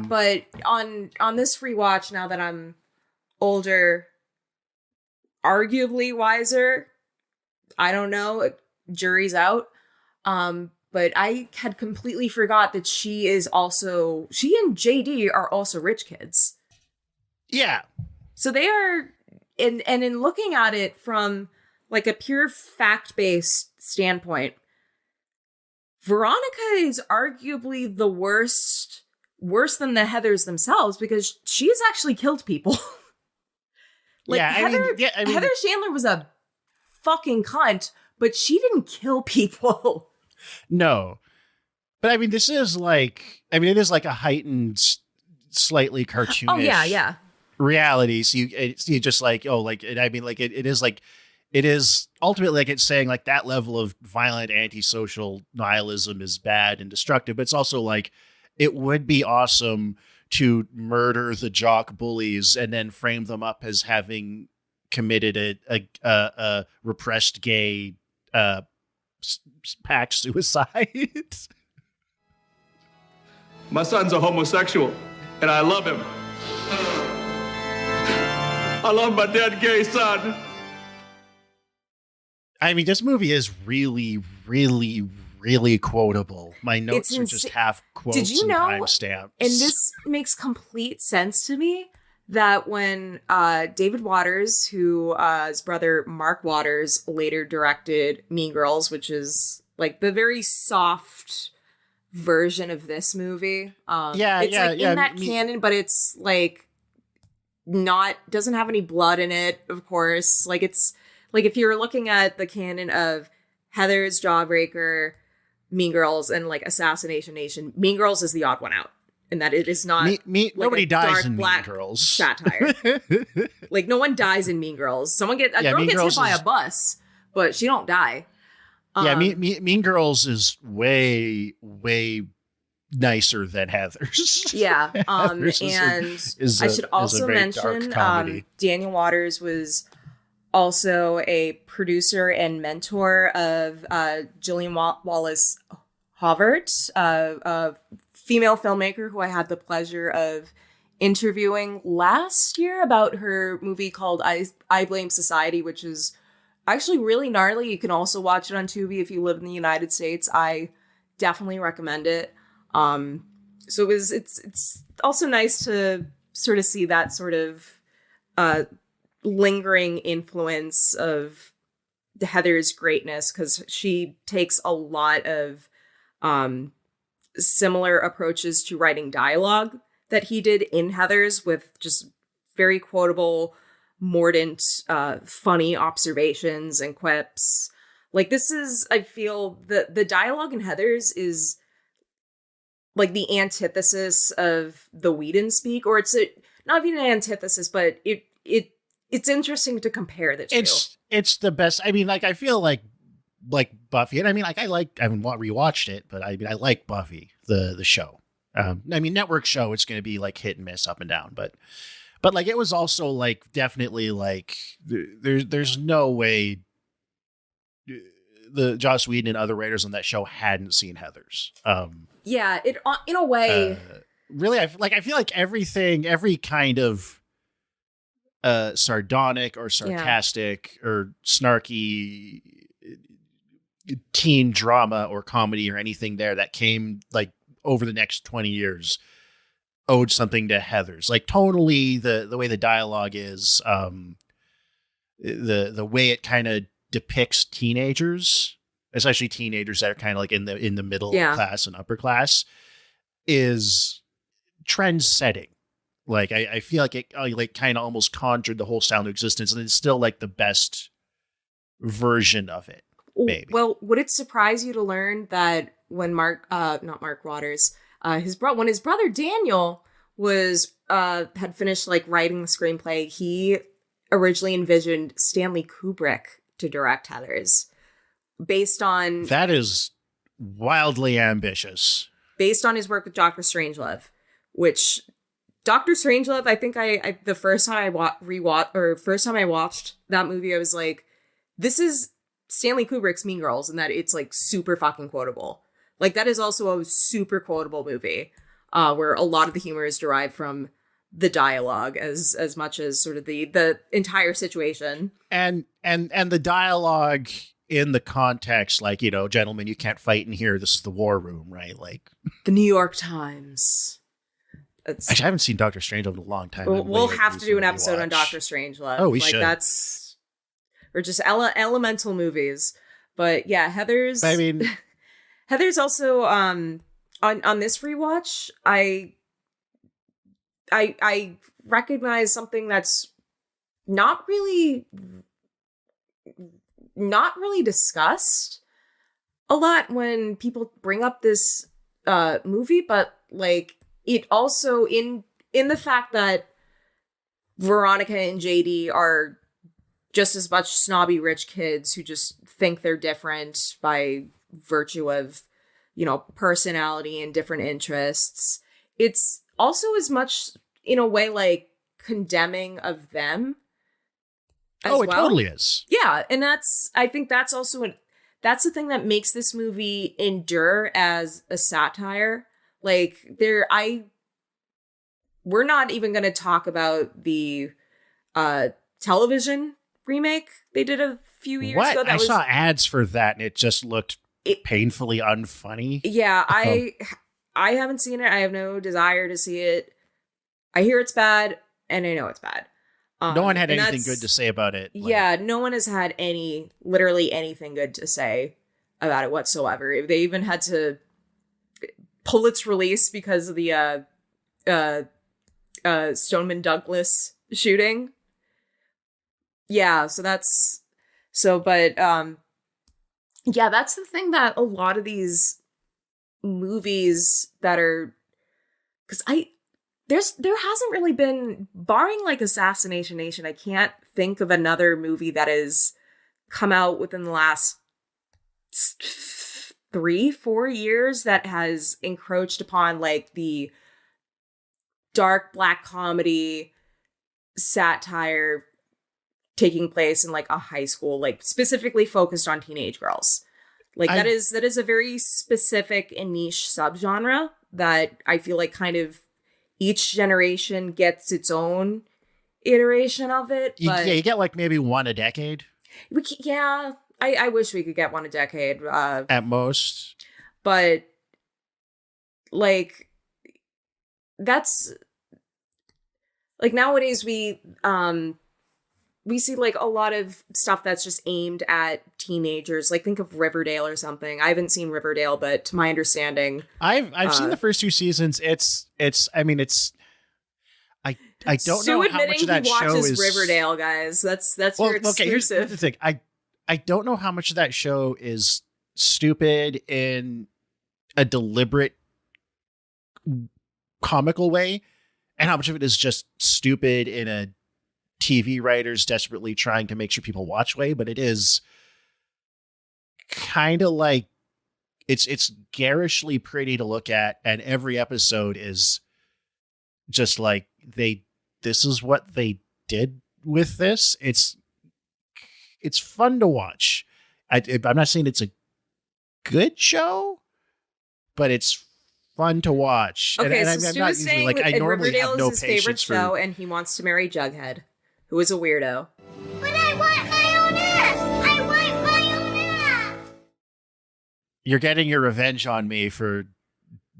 but on this rewatch, now that I'm older, arguably wiser, I don't know, jury's out, but I had completely forgot that she and JD are also rich kids. Yeah. So they are, and in looking at it from like a pure fact-based standpoint, Veronica is arguably the worse than the Heathers themselves, because she has actually killed people. Heather Chandler was a fucking cunt, but she didn't kill people. No. But I mean, it is like a heightened slightly cartoonish. Oh yeah. Reality. So you just like, oh, like, I mean, like it is like, it is ultimately like it's saying like that level of violent antisocial nihilism is bad and destructive, but it's also like, it would be awesome to murder the jock bullies and then frame them up as having committed a repressed gay packed suicide. My son's a homosexual, and I love him. I love my dead gay son. I mean, this movie is really, really, really quotable. My notes are just half quotes. Did you and know, timestamps. and this makes complete sense to me, that when David Waters, who his brother Mark Waters later directed Mean Girls, which is like the very soft version of this movie. In that canon, but it's like doesn't have any blood in it, of course. Like, it's like if you're looking at the canon of Heathers, Jawbreaker, Mean Girls, and like Assassination Nation, Mean Girls is the odd one out, and that it is not like nobody dies dark, in black Mean Girls satire. Like, no one dies in Mean Girls. A girl gets hit by a bus, but she don't die. Mean Girls is way, way nicer than Heathers. Yeah. I should also mention Daniel Waters was also a producer and mentor of Gillian Wallace Hovert, a female filmmaker who I had the pleasure of interviewing last year about her movie called I Blame Society, which is actually really gnarly. You can also watch it on Tubi if you live in the United States. I definitely recommend it. So it's also nice to sort of see that sort of lingering influence of the Heather's greatness, because she takes a lot of similar approaches to writing dialogue that he did in Heathers, with just very quotable, mordant, funny observations and quips. Like, this is, I feel, the dialogue in Heathers is like the antithesis of the Whedon speak, or it's not even an antithesis, but it's interesting to compare the two. It's the best. I mean, like, I feel like Buffy, and I mean, like, I haven't rewatched it, but I mean, I like Buffy, the show. I mean, network show, it's going to be like hit and miss, up and down, but like, it was also like definitely like there's no way the Joss Whedon and other writers on that show hadn't seen Heathers. Yeah, it in a way. Really, I feel like every kind of sardonic or sarcastic or snarky teen drama or comedy or anything there that came like over the next 20 years owed something to Heathers. Like, tonally, the way the dialogue is, the way it kind of depicts teenagers, especially teenagers that are kind of like in the middle class and upper class, is trend setting. Like, I feel like it like kind of almost conjured the whole style into existence, and it's still like the best version of it. Maybe. Well, would it surprise you to learn that when not Mark Waters, when his brother Daniel was had finished like writing the screenplay, he originally envisioned Stanley Kubrick to direct Heathers, based on that is wildly ambitious. Based on his work with Dr. Strangelove, which Dr. Strangelove, I think I the first time I watched that movie, I was like, this is Stanley Kubrick's Mean Girls, and that it's like super fucking quotable. Like, that is also a super quotable movie, where a lot of the humor is derived from the dialogue as much as sort of the entire situation. And the dialogue in the context, like, you know, gentlemen, you can't fight in here. This is the war room, right? Like the New York Times. Actually, I haven't seen Doctor Strangelove in a long time. We'll have to do an episode on Doctor Strangelove. Oh, we should. Or just elemental movies. But yeah, Heathers. I mean, Heathers also on this rewatch, I recognize something that's not really discussed a lot when people bring up this movie, but like, it also in in the fact that Veronica and JD are just as much snobby rich kids who just think they're different by virtue of, you know, personality and different interests. It's also as much, in a way, like condemning of them. Oh, it totally is. Yeah. And I think that's also that's the thing that makes this movie endure as a satire. Like we're not even going to talk about the television remake they did a few years ago. I saw ads for that and it just looked painfully unfunny. Yeah, I haven't seen it. I have no desire to see it. I hear it's bad and I know it's bad. No one had anything good to say about it. Yeah, no one has had literally anything good to say about it whatsoever. They even had to pull its release because of the Stoneman Douglas shooting. Yeah, that's the thing that a lot of these movies that are, because there hasn't really been, barring like Assassination Nation, I can't think of another movie that has come out within the last 3-4 years that has encroached upon like the dark black comedy satire taking place in like a high school, like specifically focused on teenage girls. Like that is a very specific and niche subgenre that I feel like kind of each generation gets its own iteration of it. But you get like maybe one a decade. I wish we could get one a decade. At most. But like that's like nowadays we see like a lot of stuff that's just aimed at teenagers. Like think of Riverdale or something. I haven't seen Riverdale, but to my understanding, I've seen the first 2 seasons. I don't know how much of that show is Riverdale, guys. That's your exclusive. Okay, here's the thing. I don't know how much of that show is stupid in a deliberate comical way, and how much of it is just stupid in a TV writers desperately trying to make sure people watch way. But it is kind of like it's garishly pretty to look at, and every episode is just like this is what they did with this. It's fun to watch. I'm not saying it's a good show, but it's fun to watch. Okay, and so I'm Stu not is usually saying like I normally Riverdale have no is his favorite patience for. show, and he wants to marry Jughead, who is a weirdo. But I want my own ass! I want my own ass! You're getting your revenge on me for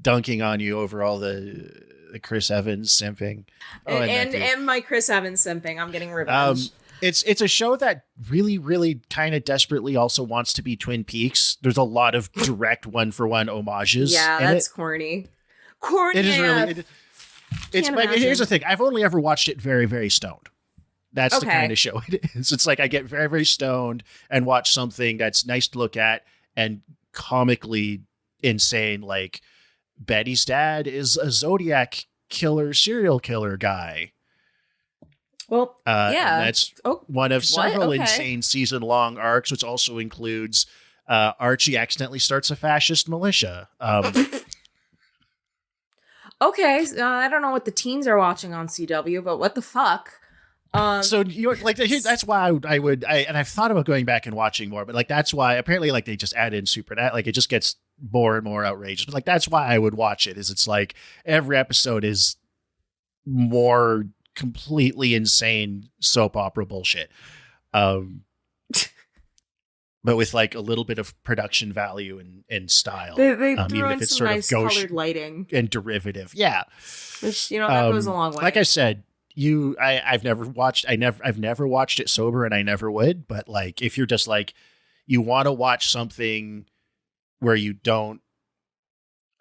dunking on you over all the Chris Evans simping. And my Chris Evans simping. I'm getting revenge. It's a show that really, really kind of desperately also wants to be Twin Peaks. There's a lot of direct one-for-one homages. Yeah, that's corny. Corny. It is really. Here's the thing. I've only ever watched it very, very stoned. That's the kind of show it is. It's like I get very, very stoned and watch something that's nice to look at and comically insane. Like Betty's dad is a Zodiac serial killer guy. Well, yeah. And that's one of several insane season-long arcs, which also includes Archie accidentally starts a fascist militia. Okay, I don't know what the teens are watching on CW, but what the fuck? So you like that's why I would and I've thought about going back and watching more, but like that's why apparently like they just add in Supernat, like it just gets more and more outrageous. But like that's why I would watch it. Is it's like every episode is more completely insane soap opera bullshit, but with like a little bit of production value and style. They threw even in if it's some sort nice of gauche colored lighting and derivative, yeah. Which that goes a long way. Like I said, I've never watched it sober, and I never would. But like, if you're just like you want to watch something where you don't.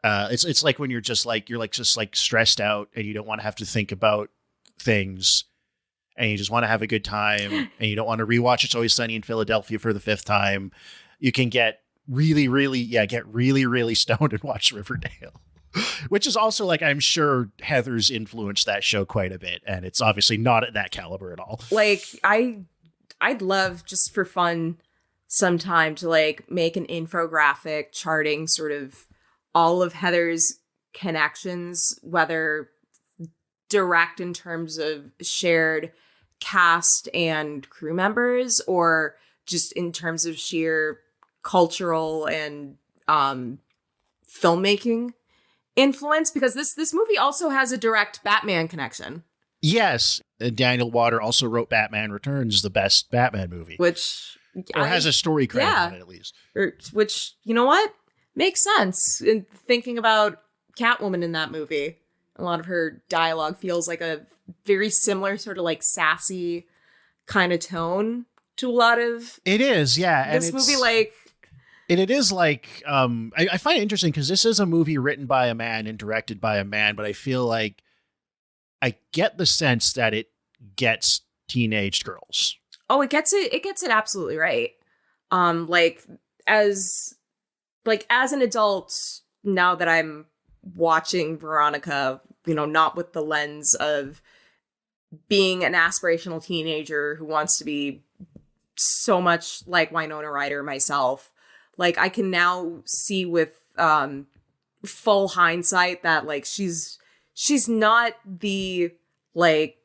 It's like when you're just like stressed out and you don't want to have to think about things and you just want to have a good time and you don't want to rewatch It's Always Sunny in Philadelphia for the 5th time, you can get really, really stoned and watch Riverdale. Which is also like, I'm sure Heather's influenced that show quite a bit, and it's obviously not at that caliber at all. Like, I'd love, just for fun sometime, to like make an infographic charting sort of all of Heather's connections, whether direct in terms of shared cast and crew members, or just in terms of sheer cultural and filmmaking influence, because this movie also has a direct Batman connection. Yes, Daniel Water also wrote Batman Returns, the best Batman movie, Which has a story credit on it at least. Which, you know what, makes sense in thinking about Catwoman in that movie. A lot of her dialogue feels like a very similar sort of like sassy kind of tone to a lot of it is, yeah. This movie, like. And it is like, I find it interesting because this is a movie written by a man and directed by a man, but I feel like I get the sense that it gets teenage girls. Oh, it gets it absolutely right. Like as an adult, now that I'm watching Veronica, you know, not with the lens of being an aspirational teenager who wants to be so much like Winona Ryder myself. Like, I can now see with full hindsight that, like, she's not the, like,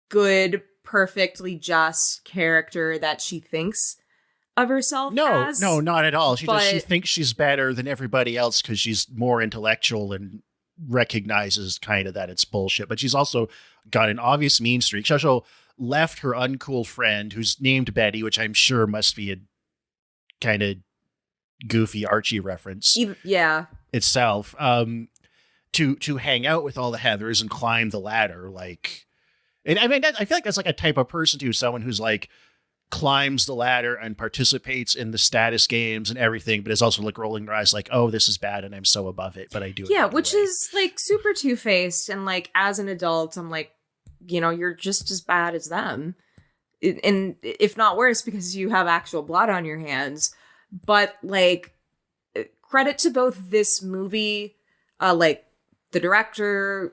good, perfectly just character that she thinks of herself as. No, not at all. She thinks she's better than everybody else because she's more intellectual and recognizes kind of that it's bullshit. But she's also got an obvious mean streak. She also left her uncool friend, who's named Betty, which I'm sure must be a kind of goofy Archie reference itself, to hang out with all the Heathers and climb the ladder. Like, and I mean, I feel like that's like a type of person too, someone who's like climbs the ladder and participates in the status games and everything, but is also like rolling their eyes like, oh, this is bad and I'm so above it, but I do it anyway. Which is like super two-faced, and like as an adult I'm like, you know, you're just as bad as them, and if not worse, because you have actual blood on your hands. But like, credit to both this movie, like the director,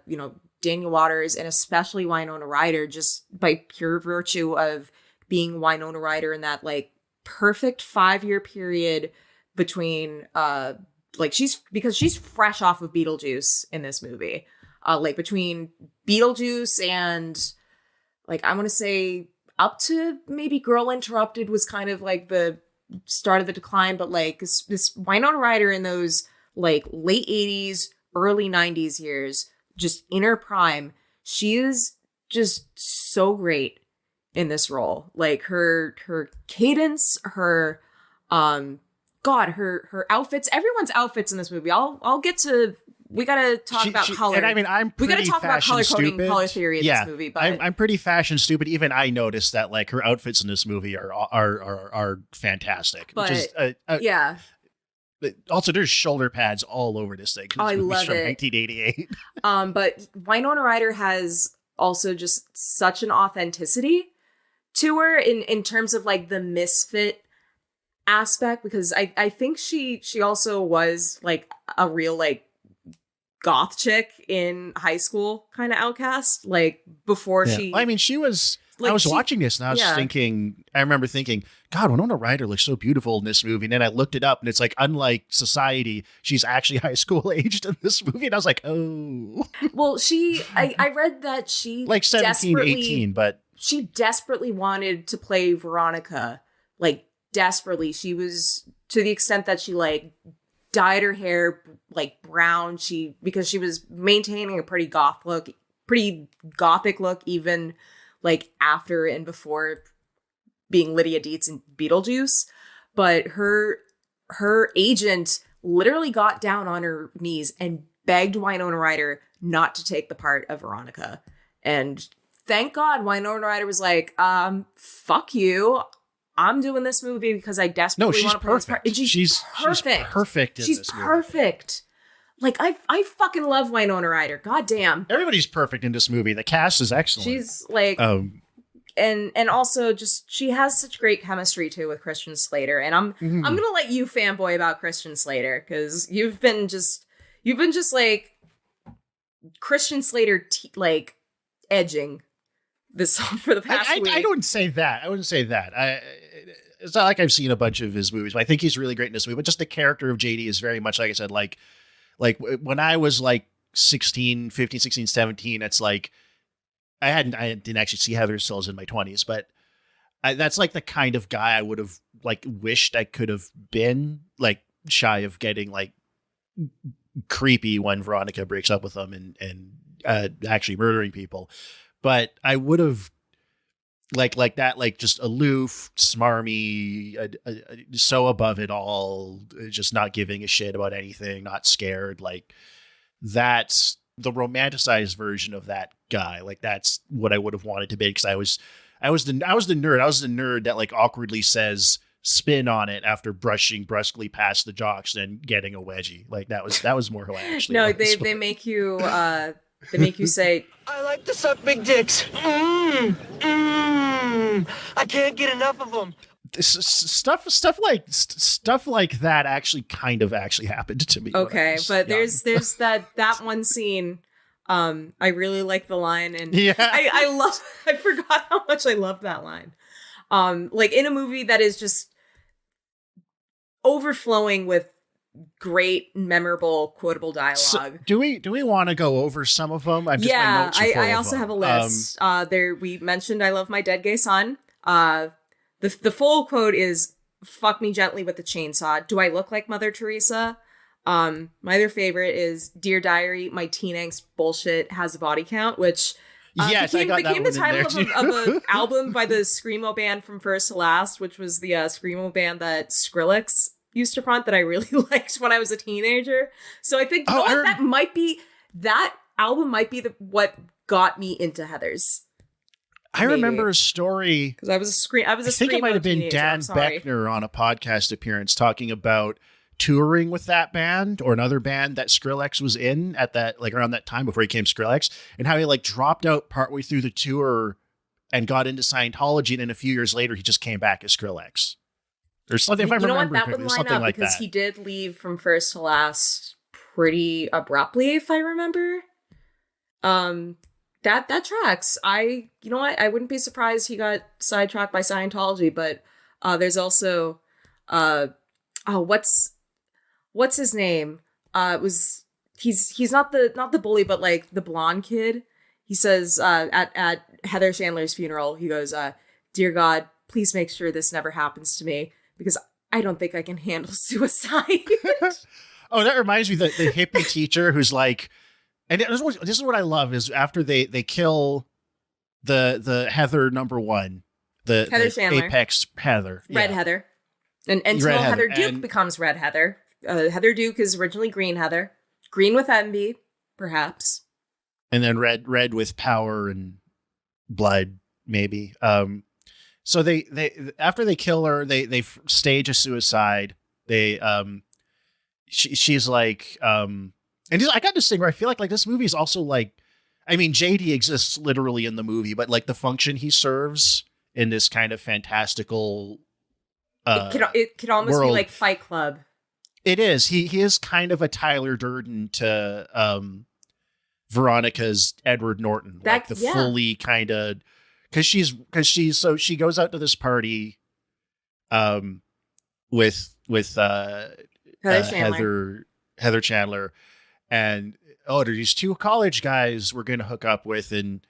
you know, Daniel Waters, and especially Winona Ryder, just by pure virtue of being Winona Ryder in that like perfect 5-year period between like she's fresh off of Beetlejuice in this movie, like between Beetlejuice and like, I want to say up to maybe Girl Interrupted was kind of like the start of the decline, but like this Winona Ryder in those like late 80s, early 90s years, just in her prime, she is just so great in this role. Like her cadence, her her outfits, everyone's outfits in this movie. I'll get to. We gotta talk about color. And I mean, we gotta talk about color coding, color theory in this movie. But I'm pretty fashion stupid. Even I noticed that like her outfits in this movie are fantastic. But which is, also, there's shoulder pads all over this thing. Oh, I love from it. 1988. But Winona Ryder has also just such an authenticity to her in terms of like the misfit aspect, because I think she also was like a real like goth chick in high school, kind of outcast, like before she. I mean, she was. Like, I was watching this and I was I remember thinking, God, Winona Ryder looks so beautiful in this movie. And then I looked it up and it's like, unlike Society, she's actually high school aged in this movie. And I was like, oh. Well, I read that she like 17, 18, but she desperately wanted to play Veronica, like desperately. She was, to the extent that she like dyed her hair like brown, because she was maintaining a pretty gothic look, even like after and before being Lydia Dietz in Beetlejuice. But her agent literally got down on her knees and begged Winona Ryder not to take the part of Veronica. And thank God Winona Ryder was like, fuck you. I'm doing this movie because I desperately want to play this part. And she's perfect. She's perfect in this movie. Perfect. Like, I fucking love Winona Ryder. God damn. Everybody's perfect in this movie. The cast is excellent. She's like, and also just she has such great chemistry too with Christian Slater. And I'm gonna let you fanboy about Christian Slater because you've been just like Christian Slater like edging this for the past week. I don't say that. I wouldn't say that. It's not like I've seen a bunch of his movies, but I think he's really great in this movie. But just the character of JD is very much, like I said, like when I was like 15, 16, 17, it's like I didn't actually see Heather still as in my 20s, but that's like the kind of guy I would have like wished I could have been, like shy of getting like creepy when Veronica breaks up with him and actually murdering people. But I would have like that, like just aloof, smarmy, so above it all, just not giving a shit about anything, not scared. Like that's the romanticized version of that guy. Like that's what I would have wanted to be, because I was the nerd. I was the nerd that like awkwardly says spin on it after brushing brusquely past the jocks and getting a wedgie. Like that was more who I actually No, was. they make you they make you say, I like to suck big dicks. I can't get enough of them. Stuff like that actually happened to me. okay, but there's that one scene. I really like the line, and Yeah. I forgot how much I love that line. Like in a movie that is just overflowing with great, memorable, quotable dialogue. So, do we want to go over some of them? My notes are full I of also them. have a list. There we mentioned I love my dead gay son. The full quote is "Fuck me gently with the chainsaw." Do I look like Mother Teresa? My other favorite is "Dear Diary, my teen angst bullshit has a body count," which Yes, I got that became one the in there, title too. of an album by the Screamo band from First to Last, which was the Screamo band that Skrillex used to front that I really liked when I was a teenager. So I think that album might be what got me into Heathers. I remember a story Because I was a I think it might have been teenager, Dan I'm sorry. Beckner on a podcast appearance talking about touring with that band or another band that Skrillex was in at that, like around that time before he became Skrillex, and how he like dropped out partway through the tour and got into Scientology, and then a few years later he just came back as Skrillex. Or something, if I You know what? remember That would correctly, line something up like because that. he did leave from First to Last pretty abruptly, if I remember. That tracks. You know what? I wouldn't be surprised he got sidetracked by Scientology, but there's also what's his name? He's not the bully, but like the blonde kid. He says at Heather Chandler's funeral, he goes, "Dear God, please make sure this never happens to me, because I don't think I can handle suicide." Oh, that reminds me, the hippie teacher who's like, and this is what I love is after they kill the Heather number one, the Heather Chandler. Apex Heather, Red yeah. Heather. And until Red Heather Heather. Duke And- becomes Red Heather. Heather Duke is originally Green Heather. Green with envy, perhaps. And then red with power and blood, maybe. So they after they kill her, they stage a suicide. She's like, and I got this thing where I feel like this movie is also like, I mean, JD exists literally in the movie, but like the function he serves in this kind of fantastical, It could almost be world. like Fight Club. It is. He is kind of a Tyler Durden to Veronica's Edward Norton, like the fully kind of, because she goes out to this party, with Heather Chandler, and there's these two college guys we're gonna hook up with, and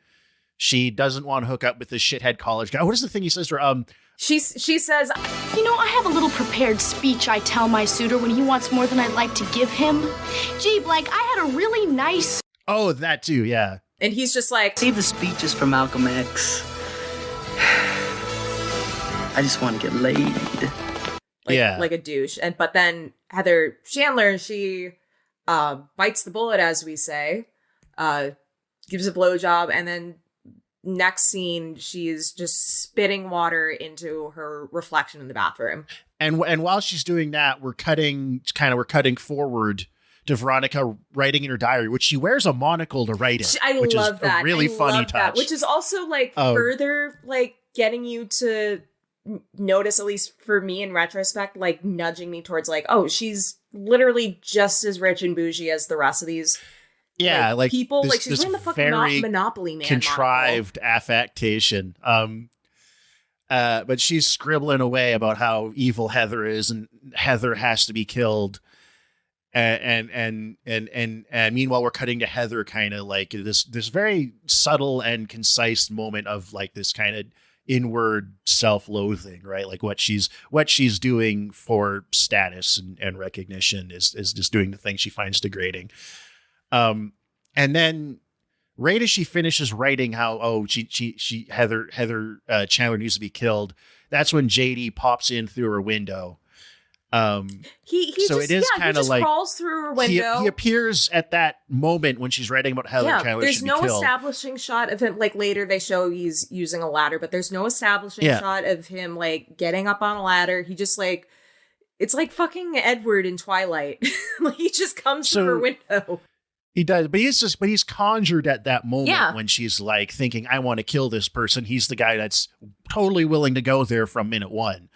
she doesn't want to hook up with this shithead college guy. What is the thing he says to her? She says, You know, I have a little prepared speech I tell my suitor when he wants more than I'd like to give him. Gee, Blake, I had a really nice... Oh, that too, yeah. and he's just like, See the speeches from Malcolm X. I just want to get laid. like a douche. But then Heather Chandler, she bites the bullet, as we say, gives a blowjob, and then next scene, she's just spitting water into her reflection in the bathroom. And while she's doing that, we're cutting forward to Veronica writing in her diary, which she wears a monocle to write it. I which love is that. A really funny touch. Which is also like further like getting you to notice, at least for me in retrospect, like nudging me towards like, oh, she's literally just as rich and bougie as the rest of these. Yeah, like people, this, like she's wearing the fucking Monopoly Man contrived affectation. But she's scribbling away about how evil Heather is, and Heather has to be killed. And meanwhile, we're cutting to Heather, kind of like this very subtle and concise moment of like this kind of inward self-loathing, right? Like what she's doing for status and recognition is just doing the thing she finds degrading. And then right as she finishes writing how Heather Chandler needs to be killed, that's when JD pops in through her window. He just crawls through her window. He appears at that moment when she's writing about Heather Chandler. There's no establishing shot of him. Like later they show he's using a ladder, but there's no establishing shot of him like getting up on a ladder. He just like, it's like fucking Edward in Twilight. Like he just comes through her window. He does, but he's conjured at that moment when she's like thinking, I want to kill this person. He's the guy that's totally willing to go there from minute one.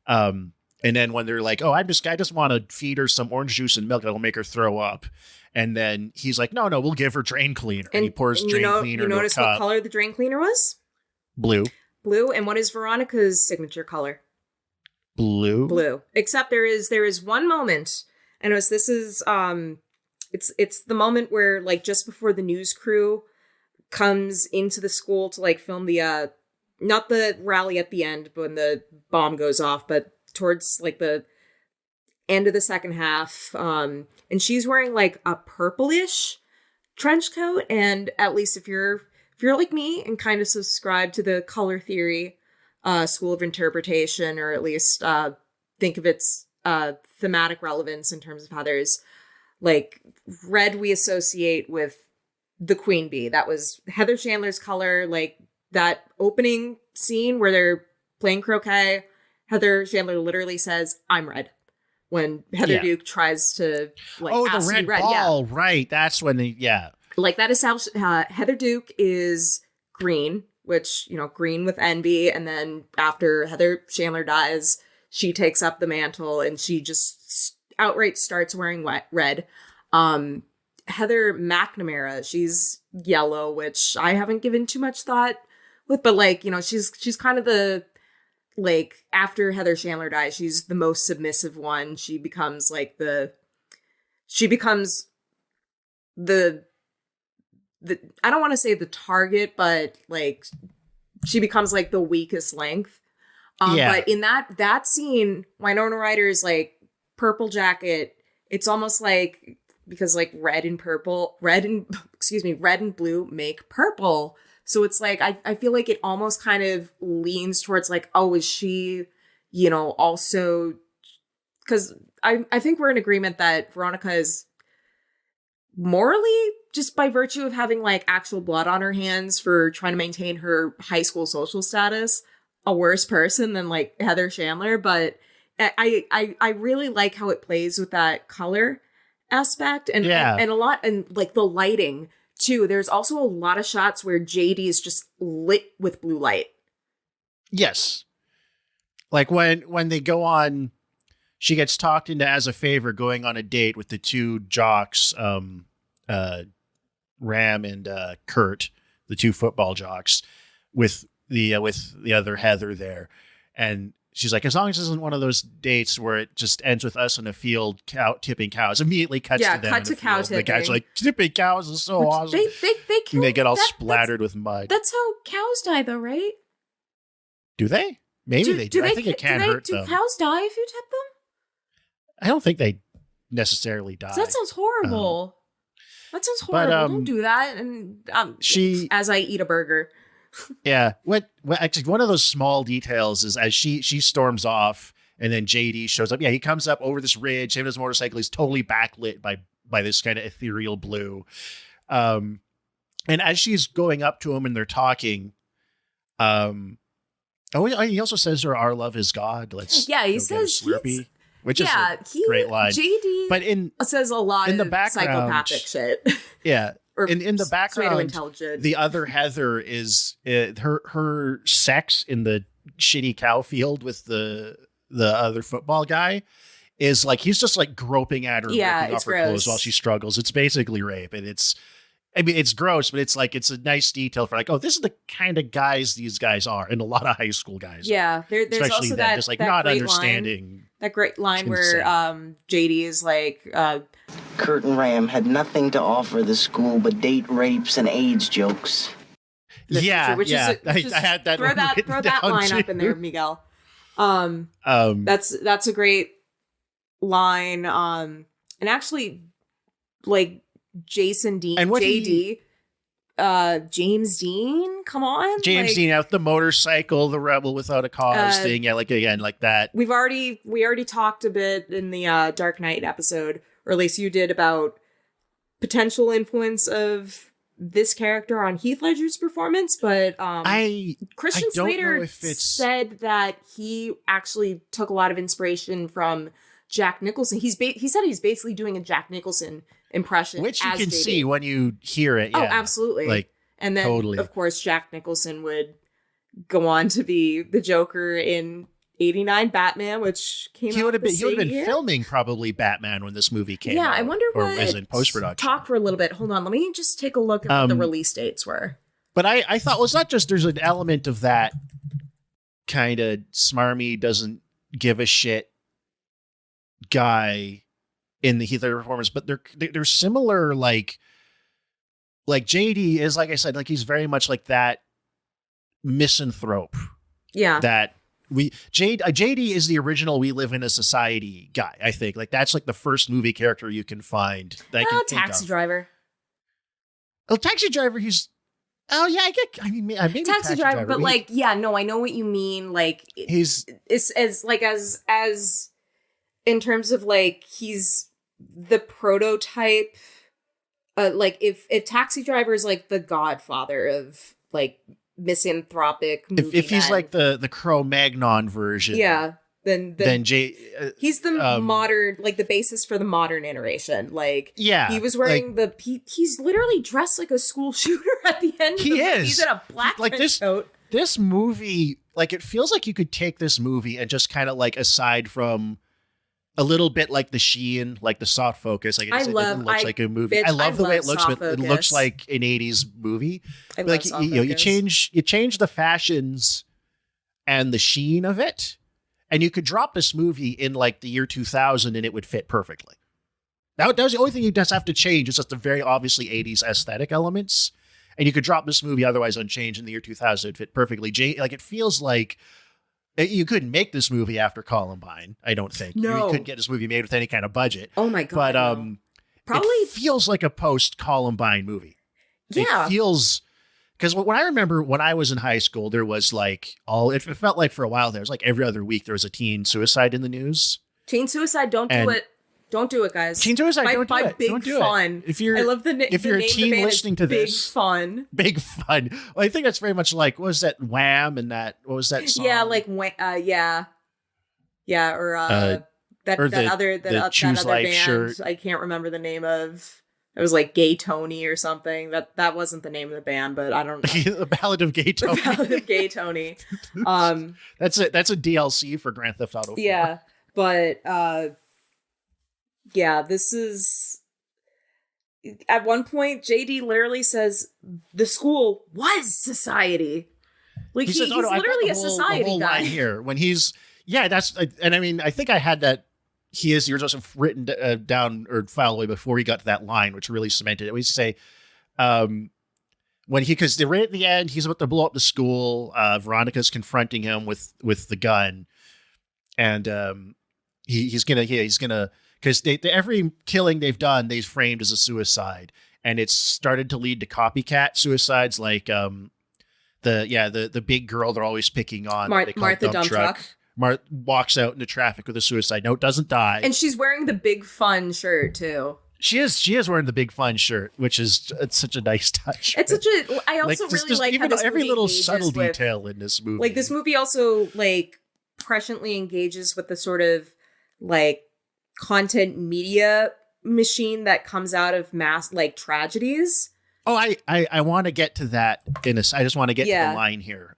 And then when they're like, oh, I just want to feed her some orange juice and milk that'll make her throw up. And then he's like, no, we'll give her drain cleaner. And he pours drain cleaner you notice what color the drain cleaner was? Blue. And what is Veronica's signature color? Blue. Except there is one moment, and it's the moment where like just before the news crew comes into the school to like film the not the rally at the end when the bomb goes off, but towards like the end of the second half. And she's wearing like a purplish trench coat. And at least if you're like me and kind of subscribe to the color theory school of interpretation, or at least think of its thematic relevance in terms of how there's like red we associate with the queen bee. That was Heather Chandler's color. Like that opening scene where they're playing croquet, Heather Chandler literally says, I'm red. When Heather Duke tries to like, the red ball. Yeah. Right. That's when like that established Heather Duke is green, which, green with envy. And then after Heather Chandler dies, she takes up the mantle and she just outright starts wearing red. Heather McNamara, she's yellow, which I haven't given too much thought with, but like, she's kind of the, like, after Heather Chandler dies, she's the most submissive one. She becomes like the I don't want to say the target, but like she becomes like the weakest link. But in that scene, Winona Ryder's like purple jacket, it's almost like, because like red and blue make purple. So it's like, I feel like it almost kind of leans towards like, oh, is she, also, because I think we're in agreement that Veronica is morally, just by virtue of having like actual blood on her hands for trying to maintain her high school social status, a worse person than like Heather Chandler. But I really like how it plays with that color aspect and a lot, and like the lighting too. There's also a lot of shots where JD is just lit with blue light. Yes. Like when they go on, she gets talked into as a favor going on a date with the two jocks, Ram and Kurt, the two football jocks, with the other Heather there. And she's like, as long as it isn't one of those dates where it just ends with us in a field tipping cows. Immediately cuts to them. Cut to cow tipping. The guy's like, tipping cows is so awesome. They get all splattered with mud. That's how cows die, though, right? Do they? Maybe they do. I think it can hurt them. Do cows die if you tip them? I don't think they necessarily die. That sounds horrible. That sounds horrible. Don't do that. And as I eat a burger. Yeah. What actually one of those small details is as she storms off and then JD shows up. Yeah, he comes up over this ridge, him and his motorcycle. He's totally backlit by this kind of ethereal blue. And as she's going up to him and they're talking, he also says to her, our love is God. He says, which is a great line. JD but says a lot in the of background, psychopathic shit. Yeah. Or in the background, intelligent. the other Heather is her sex in the shitty cow field with the other football guy is like he's just like groping at her, ripping off her clothes while she struggles. It's basically rape, and it's gross, but it's like it's a nice detail for like, oh, this is the kind of guys these guys are, and a lot of high school guys. Yeah, there's especially also then, just like that not great understanding. That great line where JD is like, Kurt and Ram had nothing to offer the school but date rapes and AIDS jokes. Yeah, which yeah. Is, which I had that. Throw that line too. up in there, Miguel. That's a great line. And actually, like Jason Dean, and JD, James Dean. Come on, James like, Dean out the motorcycle, the rebel without a cause thing. Yeah, like again, like that. We already talked a bit in the Dark Knight episode, or at least you did, about potential influence of this character on Heath Ledger's performance, but Christian Slater said that he actually took a lot of inspiration from Jack Nicholson. He said he's basically doing a Jack Nicholson impression, which you as can JD. see when you hear it. Yeah. Oh, absolutely. Like, and then totally. Of course, Jack Nicholson would go on to be the Joker in '89 Batman, which came out. He would have been filming probably Batman when this movie came out. Yeah, I wonder what. Or was in post-production. Talk for a little bit. Hold on, let me just take a look at what the release dates were. But I thought, well, it's not just there's an element of that kind of smarmy, doesn't give a shit guy in the Heath Ledger performance, but they're similar. Like JD is, like I said, like he's very much like that misanthrope. Yeah. That JD is the original We Live in a Society guy, I think. Like that's like the first movie character you can find that I can think Taxi of. Driver. Oh, Taxi Driver, maybe Taxi Driver, but like, yeah, no, I know what you mean. Like he's as in terms of like he's the prototype. Like if Taxi Driver is like the godfather of like misanthropic movie if he's like the Cro-Magnon version, yeah, then he's the modern, like the basis for the modern iteration. Like, yeah, he was wearing he's literally dressed like a school shooter at the end. He's in a black trench coat. This movie, like, it feels like you could take this movie and just kind of like, aside from a little bit like the sheen, like the soft focus, like it looks like a movie. Bitch, I love the way it looks, but focus. it looks like an 80s movie. Like you change the fashions and the sheen of it, and you could drop this movie in like the year 2000 and it would fit perfectly. That was the only thing you just have to change. It's just the very obviously 80s aesthetic elements, and you could drop this movie otherwise unchanged in the year 2000. It'd fit perfectly. Like it feels like. You couldn't make this movie after Columbine, I don't think. No. You couldn't get this movie made with any kind of budget. Oh my God. But no. Probably it feels like a post-Columbine movie. Yeah. It feels, because when I remember when I was in high school, there was like it felt like for a while there was like every other week there was a teen suicide in the news. Teen suicide, don't do it. Don't do it, guys. Teen suicide, don't do it. Big don't do Fun. It. I love if you're a teen listening to Big this, Fun. Big Fun. Well, I think that's very much like, what was that Wham and that, what was that song? Yeah, like yeah, or that other band. Shirt. I can't remember the name of. It was like Gay Tony or something. That wasn't the name of the band, but I don't know. The Ballad of Gay Tony. The Ballad of Gay Tony. That's a DLC for Grand Theft Auto 4. Yeah, but yeah, this is. At one point, JD literally says the school was society. Like he's literally a society guy. Line here when he's and I mean I think I had that yours also written down or filed away before he got to that line, which really cemented it. We used to say because right at the end he's about to blow up the school. Veronica's confronting him with the gun, and he's gonna. Because every killing they've done, they've framed as a suicide, and it's started to lead to copycat suicides, like the big girl they're always picking on, Martha Dump Truck. Walks out into traffic with a suicide note, doesn't die, and she's wearing the Big Fun shirt too. She is wearing the Big Fun shirt, which is such a nice touch. It's such a. I also really like how this every movie little engages subtle with, detail in this movie. Like this movie also like presciently engages with the sort of like content media machine that comes out of mass like tragedies. Oh, I want to get to that in a. I just want to get to the line here.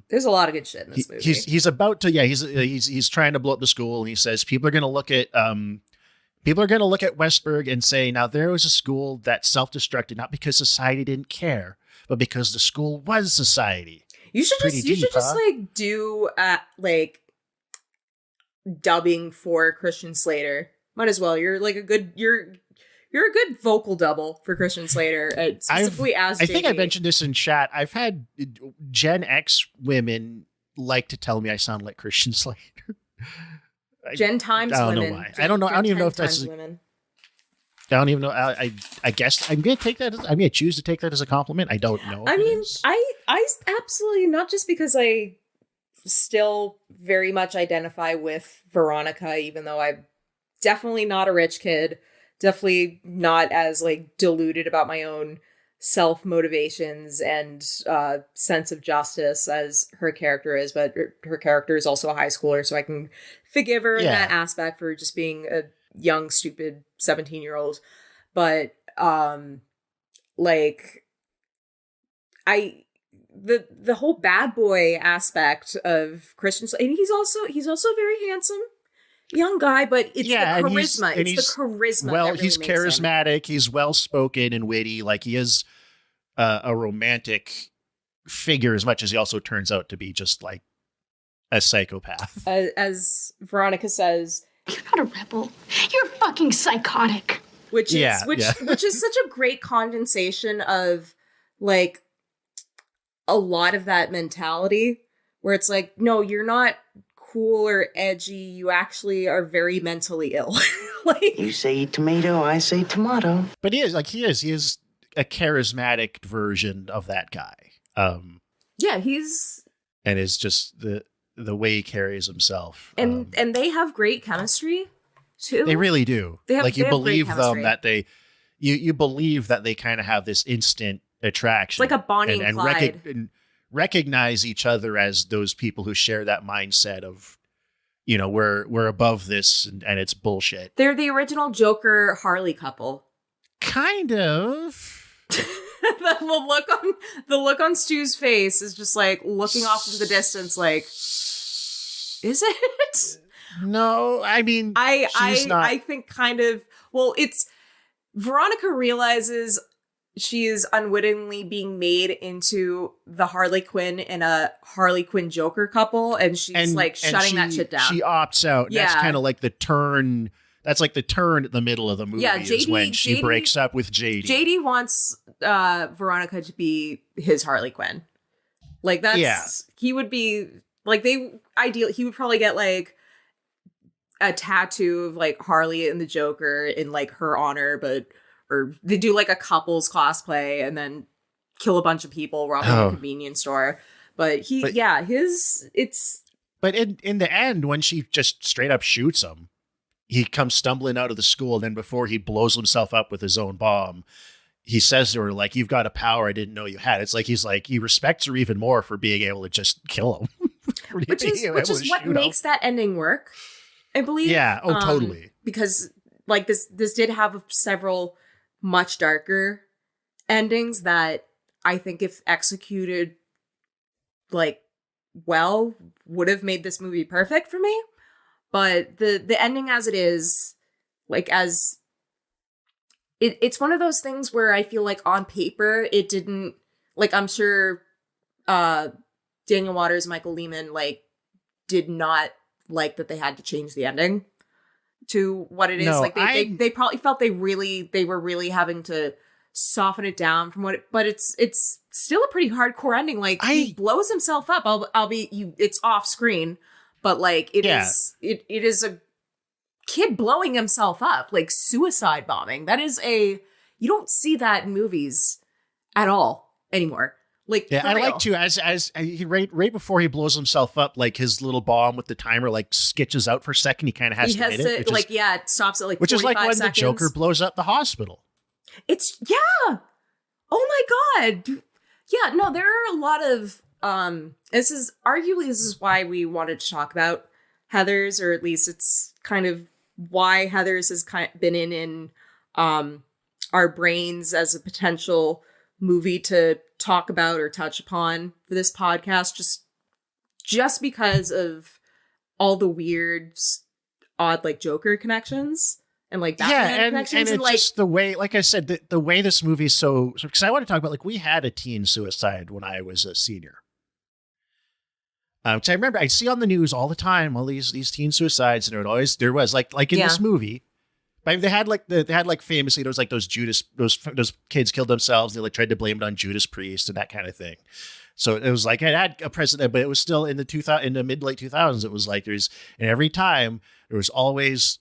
There's a lot of good shit in this movie. He's about to. Yeah, he's trying to blow up the school, and he says people are going to look at Westburg and say, now there was a school that self-destructed not because society didn't care, but because the school was society. You should just like do dubbing for Christian Slater. Might as well. You're a good vocal double for Christian Slater, specifically as JD. I think I mentioned this in chat. I've had Gen X women like to tell me I sound like Christian Slater. Gen Times I don't women. know why. I don't know. I don't even know if that's. Women. I don't even know. I guess I'm gonna take that. I'm gonna choose to take that as a compliment. I don't know. I mean, I absolutely, not just because I still very much identify with Veronica, even though I'm definitely not a rich kid, definitely not as like deluded about my own self motivations and sense of justice as her character is, but her character is also a high schooler, so I can forgive her in that aspect for just being a young, stupid 17-year-old. But the whole bad boy aspect of Christian, and he's also a very handsome young guy, but it's the charisma. It's the charisma. Well, that really he's makes charismatic. He's well spoken and witty. Like he is a romantic figure, as much as he also turns out to be just like a psychopath. As Veronica says, "You're not a rebel. You're fucking psychotic." Which is such a great condensation of like a lot of that mentality, where it's like, no, you're not cool or edgy. You actually are very mentally ill. Like, you say tomato, I say tomato. But he is a charismatic version of that guy. he's and it's just the way he carries himself. And they have great chemistry too. They really do. They you have believe great them chemistry. that you believe that they kind of have this instant attraction. It's like a Bonnie and Clyde. And recognize each other as those people who share that mindset of, we're above this and it's bullshit. They're the original Joker Harley couple. Kind of. the look on Stu's face is just like looking off into the distance, like, is it? No, I mean, I think kind of. Well, it's Veronica realizes she is unwittingly being made into the Harley Quinn in a Harley Quinn Joker couple, and she's shutting that shit down. She opts out. Yeah. That's kind of like the turn. That's like the turn at the middle of the movie is when she breaks up with JD. JD wants Veronica to be his Harley Quinn. Like he would be like he would probably get like a tattoo of like Harley and the Joker in like her honor, or they do like a couples cosplay and then kill a bunch of people robbing a convenience store. But But in the end, when she just straight up shoots him, he comes stumbling out of the school, and then before he blows himself up with his own bomb, he says to her, like, "You've got a power I didn't know you had." It's like he respects her even more for being able to just kill him. which is what makes that ending work, I believe. Yeah, totally. Because like this did have several much darker endings that I think if executed like well would have made this movie perfect for me. But the ending as it is, like as it's one of those things where I feel like on paper it didn't, like, I'm sure Daniel Waters, Michael Lehmann like did not like that they had to change the ending to what it is. No, like they probably felt they were really having to soften it down from but it's still a pretty hardcore ending. Like he blows himself up. It's off screen, but like it is a kid blowing himself up, like suicide bombing. That is you don't see that in movies at all anymore. Like, yeah, I like to as he right before he blows himself up, like his little bomb with the timer like sketches out for a second. He kind of has to hit it, it stops at like 45 seconds. Which is like when the Joker blows up the hospital. It's oh my god, yeah. No, there are a lot of this is why we wanted to talk about Heathers, or at least it's kind of why Heathers has been in our brains as a potential movie to talk about or touch upon for this podcast, just because of all the weird, odd, like, Joker connections and, like, Batman connections. And like, just the way, like I said, the way this movie's so, because I want to talk about, like, we had a teen suicide when I was a senior. Which I remember I see on the news all the time, all these teen suicides, and there was like in this movie. But they had famously, there was like those kids killed themselves. They like tried to blame it on Judas Priest and that kind of thing. So it was like it had a precedent, but it was still in the mid late 2000s. It was like and every time there was always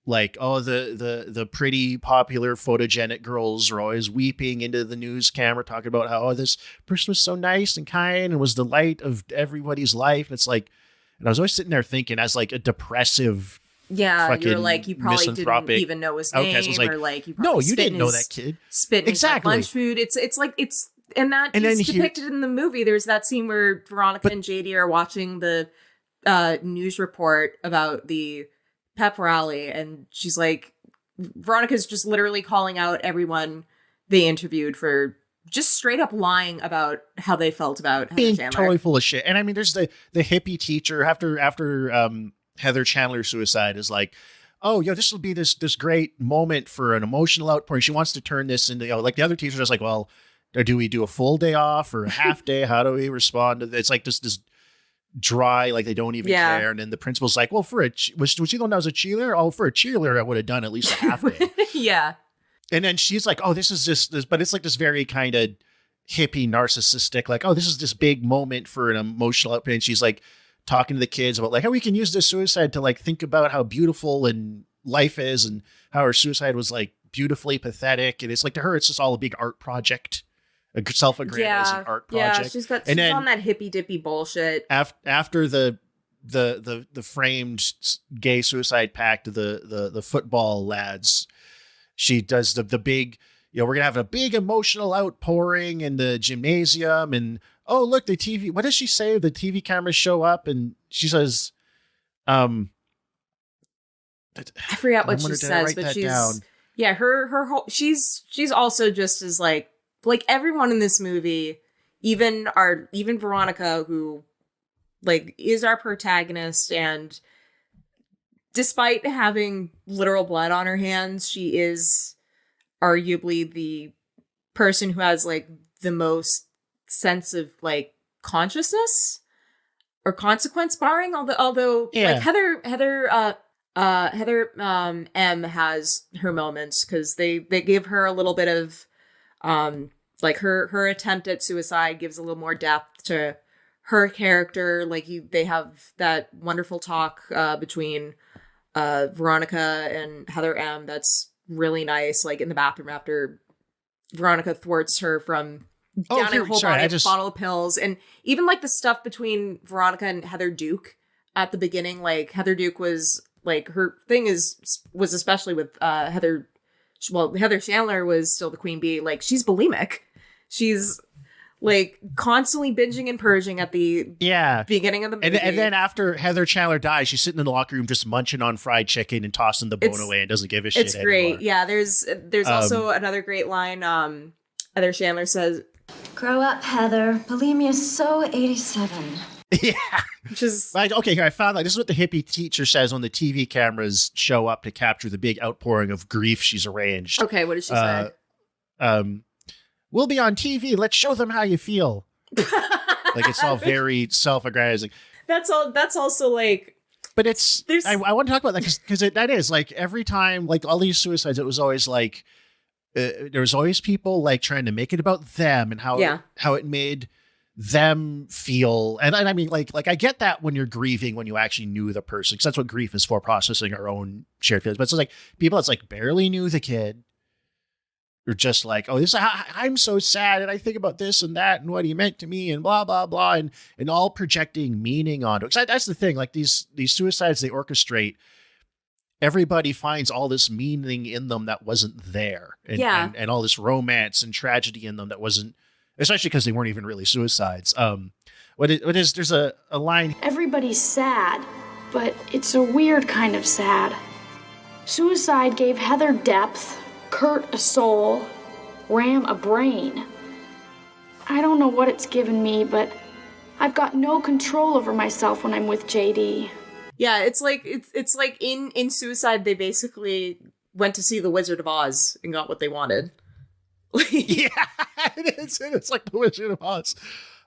like, oh, the pretty popular photogenic girls are always weeping into the news camera talking about how, oh, this person was so nice and kind and was the light of everybody's life. And it's like, and I was always sitting there thinking as like a depressive. Yeah, you're like, you probably didn't even know his name, like, or like, you probably you didn't know that kid. Spit in his lunch food. It's depicted in the movie. There's that scene where Veronica and JD are watching the news report about the pep rally, and she's like, Veronica's just literally calling out everyone they interviewed for just straight up lying about how they felt about Heather being Chandler. Totally full of shit. And I mean, there's the hippie teacher after Heather Chandler's suicide is like, oh, this will be this great moment for an emotional outpouring. She wants to turn this into, like the other teachers are like, well, do we do a full day off or a half day? How do we respond to this? It's like this dry, like they don't even care. And then the principal's like, well, was she the one that was a cheerleader? Oh, for a cheerleader, I would have done at least a half day. Yeah. And then she's like, oh, this is just this, but it's like this very kind of hippie, narcissistic, like, oh, this is this big moment for an emotional outpouring. And she's like talking to the kids about like how we can use this suicide to like think about how beautiful and life is and how her suicide was like beautifully pathetic. And it's like, to her, it's just all a big art project. A self-aggrandizing art project. Yeah, she's on that hippy dippy bullshit. After the framed gay suicide pact, the football lads, she does the big, we're gonna have a big emotional outpouring in the gymnasium, and oh look, the TV. What does she say? The TV cameras show up, and she says, I forgot what she says, but she's her whole she's also just as like everyone in this movie, even Veronica, who like is our protagonist, and despite having literal blood on her hands, she is arguably the person who has like the most sense of like consciousness or consequence barring, although like Heather M has her moments, because they give her a little bit of like her attempt at suicide gives a little more depth to her character. Like they have that wonderful talk between Veronica and Heather M. That's really nice. Like in the bathroom after Veronica thwarts her from downing a whole bottle of pills, and even like the stuff between Veronica and Heather Duke at the beginning. Like Heather Duke was like, her thing was especially with Heather Chandler was still the queen bee. Like she's bulimic. She's like constantly binging and purging at the beginning of the movie. And then after Heather Chandler dies, she's sitting in the locker room just munching on fried chicken and tossing the bone away and doesn't give a shit anymore. It's great. Yeah, there's also another great line. Heather Chandler says, "Grow up, Heather. Bulimia's so 87. Yeah. Okay, here I found this is what the hippie teacher says when the TV cameras show up to capture the big outpouring of grief she's arranged. Okay, what did she say? We'll be on TV. Let's show them how you feel. Like it's all very self-aggrandizing. That's also like. But I want to talk about that because that is like every time, like all these suicides, it was always like there was always people like trying to make it about them and how it made them feel. And I mean, like I get that when you're grieving, when you actually knew the person, because that's what grief is for, processing our own shared feelings. But it's like people that's like barely knew the kid. You're just like, oh, I'm so sad, and I think about this and that, and what he meant to me, and blah blah blah, and all projecting meaning onto it. Because that's the thing, like these suicides they orchestrate. Everybody finds all this meaning in them that wasn't there, and all this romance and tragedy in them that wasn't, especially because they weren't even really suicides. There's a line. Everybody's sad. but it's a weird kind of sad. Suicide gave Heather depth, Kurt a soul, Ram a brain. I don't know what it's given me, but I've got no control over myself when I'm with JD. Yeah, it's like in Suicide they basically went to see The Wizard of Oz and got what they wanted. Yeah, it's like The Wizard of Oz.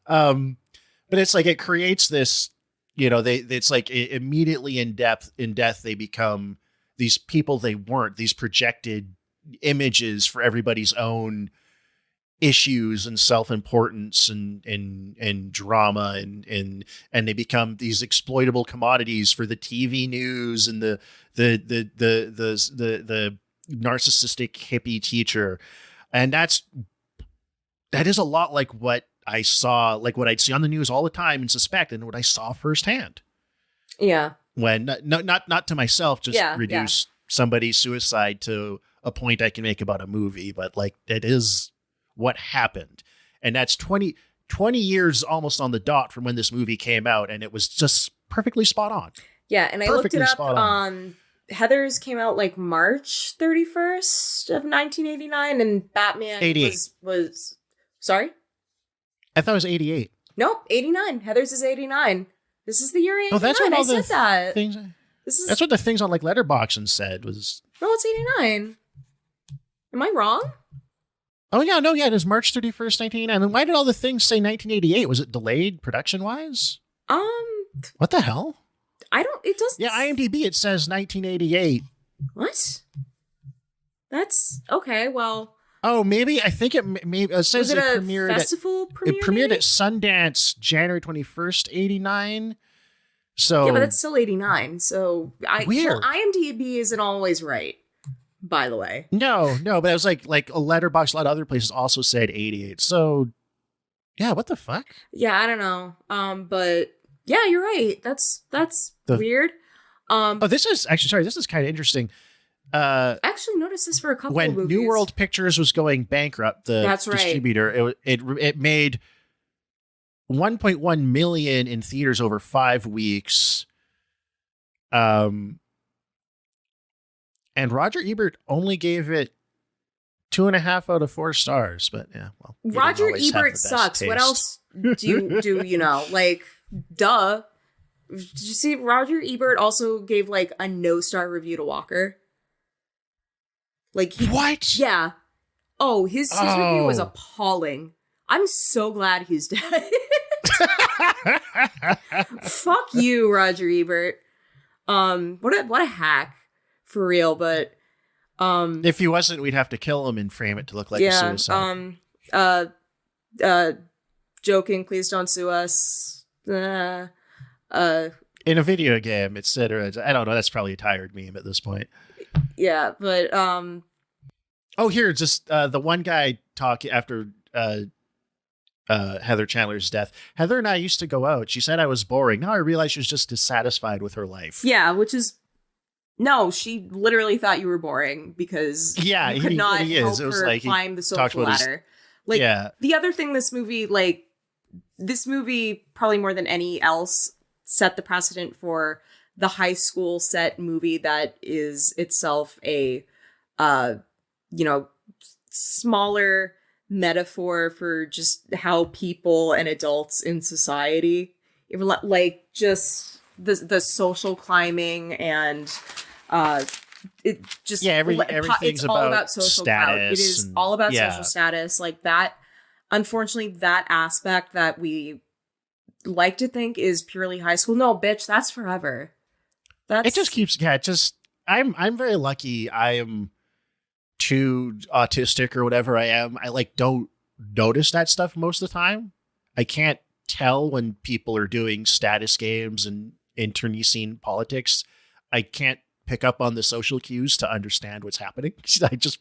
But it's like it creates this, it's like immediately in death they become these people they weren't, these projected images for everybody's own issues and self-importance and drama and they become these exploitable commodities for the TV news and the narcissistic hippie teacher. And that is a lot like what I saw, like what I'd see on the news all the time and suspect, and what I saw firsthand. Yeah. When not to myself, just reduce somebody's suicide to a point I can make about a movie, but like that is what happened. And that's 20 years almost on the dot from when this movie came out, and it was just perfectly spot on. Yeah, and I looked it up. Heather's came out like March 31st of 1989, and Batman 88. was sorry? I thought it was 88. Nope, 89. Heather's is 89. This is the year 89. Oh, that's what all I said that. Things. That's what the things on like Letterboxd said was. No, it's 89. Am I wrong? Oh yeah, no, yeah, it is March 31st, 1989. And why did all the things say 1988? Was it delayed production wise? What the hell? It doesn't. Yeah, IMDb, it says 1988. What? That's okay. Well. Oh, maybe. I think it says was it a premiered festival premiere? It premiered at Sundance January 21st, 89. So yeah, but that's still 89. So weird. Well, IMDb isn't always right, by the way. No, but it was like a Letterboxd, a lot of other places also said 88. So yeah, what the fuck? Yeah, I don't know. But yeah, you're right. That's weird. This is kind of interesting. I actually noticed this for a couple of movies. When New World Pictures was going bankrupt, the distributor, it made $1.1 million in theaters over 5 weeks. And Roger Ebert only gave it 2.5 out of 4 stars. But yeah, well, Roger Ebert sucks. Taste. What else do you know? Like, duh. Did you see Roger Ebert also gave like a no-star review to Walker? Like what? Yeah. Oh, his review was appalling. I'm so glad he's dead. Fuck you, Roger Ebert. What a hack, for real. But if he wasn't, we'd have to kill him and frame it to look like a suicide. Joking. Please don't sue us. In a video game, etc. I don't know. That's probably a tired meme at this point. Yeah, but here, just the one guy talk after Heather Chandler's death. Heather and I used to go out. She said I was boring. Now I realize she was just dissatisfied with her life. Yeah, no, she literally thought you were boring because you could not help her like climb the social ladder. The other thing this movie probably more than any else set the precedent for the high school set movie that is itself a, smaller metaphor for just how people and adults in society, like just the social climbing and it just everything's it's all about social clout. It is all about social status, like that. Unfortunately, that aspect that we like to think is purely high school. No, bitch, that's forever. It just keeps, I'm very lucky. I am too autistic or whatever I am. I don't notice that stuff most of the time. I can't tell when people are doing status games and internecine politics. I can't pick up on the social cues to understand what's happening. I just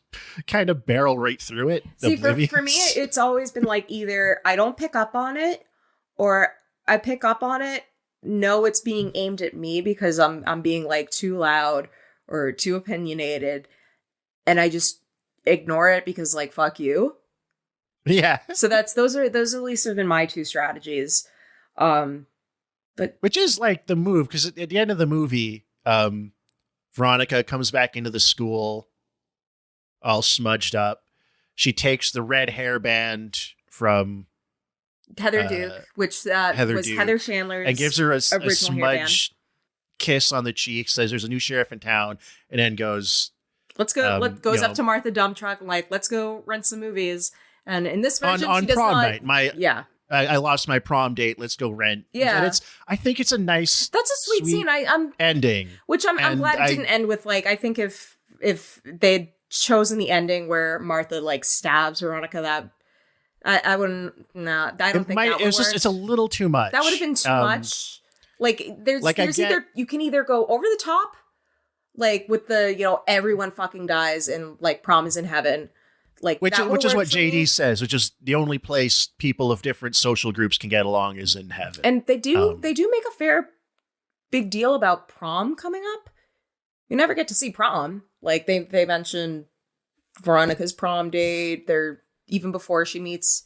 kind of barrel right through it. See, for me, it's always been like either I don't pick up on it or I pick up on it. No, it's being aimed at me because I'm being like too loud or too opinionated, and I just ignore it because like fuck you. Yeah. So those at least have been my two strategies. But which is like the move, because at the end of the movie, Veronica comes back into the school all smudged up. She takes the red hairband from Heather Duke, which was Duke, Heather Chandler's and gives her a original smudge kiss on the cheek, says there's a new sheriff in town, and then goes, let's go. Goes up to Martha Dump Truck, like, let's go rent some movies. And in this version, on she does prom not, night, I lost my prom date. Let's go rent. Yeah, and I think it's a nice. That's a sweet scene. I'm ending, which I'm glad it didn't end with, like, I think if they'd chosen the ending where Martha like stabs Veronica, that I wouldn't. No, I don't think that would work. It's a little too much. That would have been too much. Like there's you can either go over the top, like with the everyone fucking dies and like prom is in heaven. Like which is what JD says, which is the only place people of different social groups can get along is in heaven. And they do make a fair big deal about prom coming up. You never get to see prom. Like they mention Veronica's prom date. They're even before she meets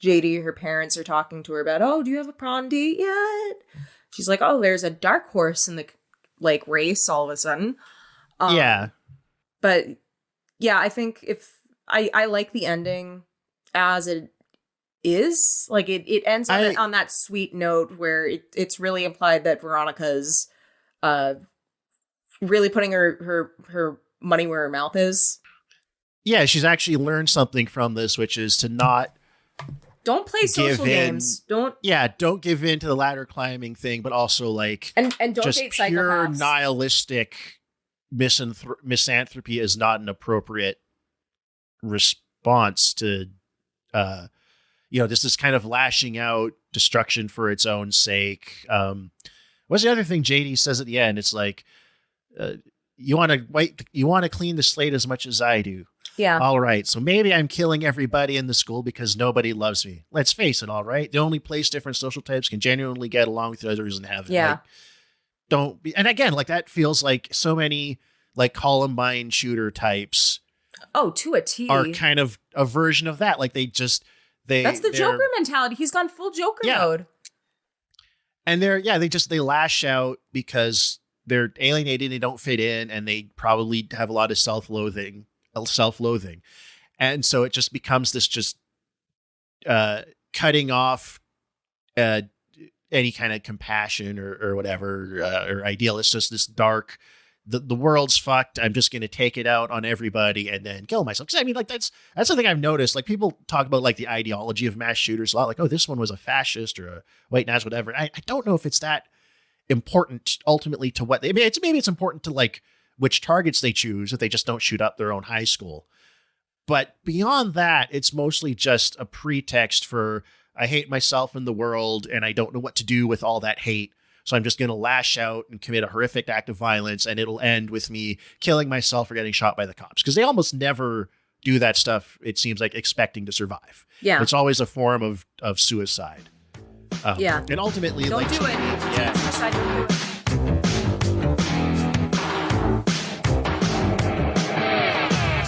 JD, her parents are talking to her about, oh, do you have a prom date yet? She's like, oh, there's a dark horse in the like race all of a sudden. But yeah, I think if I like the ending as it is. Like it ends on that sweet note where it's really implied that Veronica's really putting her money where her mouth is. Yeah, she's actually learned something from this, which is to don't play social games. Don't give in to the ladder climbing thing, but also like and don't just date pure psychopaths. Nihilistic misanthropy is not an appropriate response to this kind of lashing out destruction for its own sake. What's the other thing JD says at the end? It's like you want to clean the slate as much as I do. Yeah. All right. So maybe I'm killing everybody in the school because nobody loves me. Let's face it. All right. The only place different social types can genuinely get along with others in heaven. Yeah. Like, don't be. And again, like that feels like so many like Columbine shooter types. Oh, to a T. Are kind of a version of that. Like that's the Joker mentality. He's gone full Joker mode. And they lash out because they're alienated, they don't fit in, and they probably have a lot of self-loathing. And so it just becomes this just cutting off any kind of compassion or whatever or ideal. It's just this dark, the world's fucked. I'm just going to take it out on everybody and then kill myself. Because I mean, like that's something I've noticed. Like people talk about like the ideology of mass shooters a lot. Like, oh, this one was a fascist or a white nazi, whatever. I don't know if it's that important ultimately to what maybe it's important to like which targets they choose if they just don't shoot up their own high school. But beyond that, it's mostly just a pretext for I hate myself and the world and I don't know what to do with all that hate. So I'm just going to lash out and commit a horrific act of violence, and it'll end with me killing myself or getting shot by the cops. Because they almost never do that stuff, it seems like, expecting to survive. Yeah. It's always a form of suicide. And ultimately, don't like, do it. Yeah. Suicide, don't do it.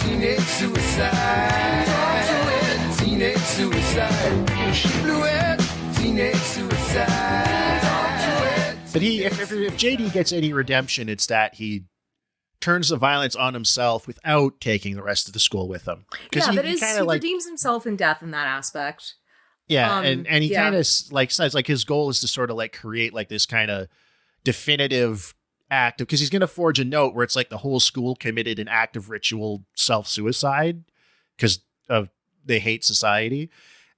Teenage suicide. Teenage suicide. She blew it. Teenage suicide. But if JD gets any redemption, it's that he turns the violence on himself without taking the rest of the school with him. Yeah, he redeems himself in death in that aspect. Yeah, and he kind of like says like his goal is to sort of like create like this kind of definitive act because he's going to forge a note where it's like the whole school committed an act of ritual self-suicide because they hate society.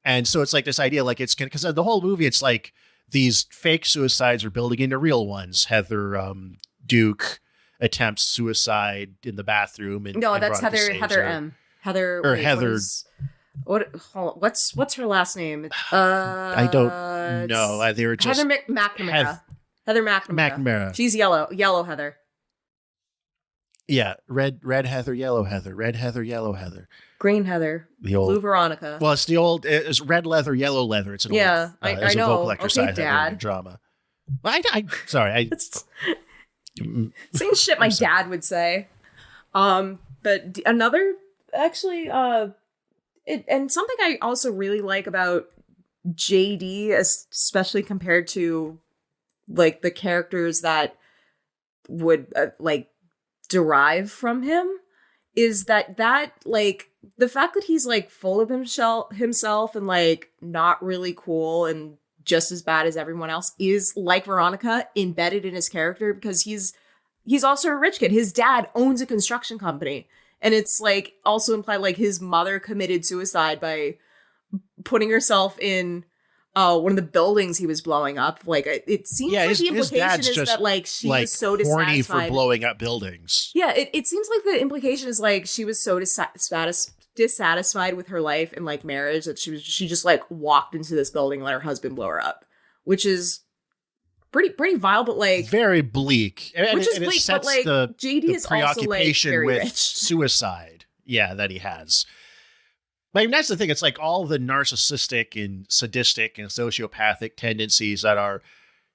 And so it's like this idea like it's because the whole movie it's like these fake suicides are building into real ones. Heather Duke attempts suicide in the bathroom. That's Heather M. What's her last name? I don't know. They were just Heather McNamara. Heather McNamara. She's yellow Heather. Yeah, red Heather, yellow Heather, red Heather, yellow Heather. Green Heather, blue Veronica. Well, it's red leather, yellow leather. It's an old, I it's know. A vocal exercise Dad. Drama. Sorry, saying shit my dad would say. But another actually, and something I also really like about JD, especially compared to like the characters that would like derive from him is that like the fact that he's like full of himself and like not really cool and just as bad as everyone else is, like Veronica, embedded in his character, because he's also a rich kid. His dad owns a construction company, and it's like also implied like his mother committed suicide by putting herself in one of the buildings he was blowing up. Like it seems like the implication is that like she was so dissatisfied. Horny for blowing up buildings. Yeah, it seems like the implication is like she was so dissatisfied with her life and like marriage that she just like walked into this building and let her husband blow her up, which is pretty vile, but like very bleak. Which is bleak, but like JD is also like very with rich. Suicide, yeah, that he has. But I mean, that's the thing. It's like all the narcissistic and sadistic and sociopathic tendencies that are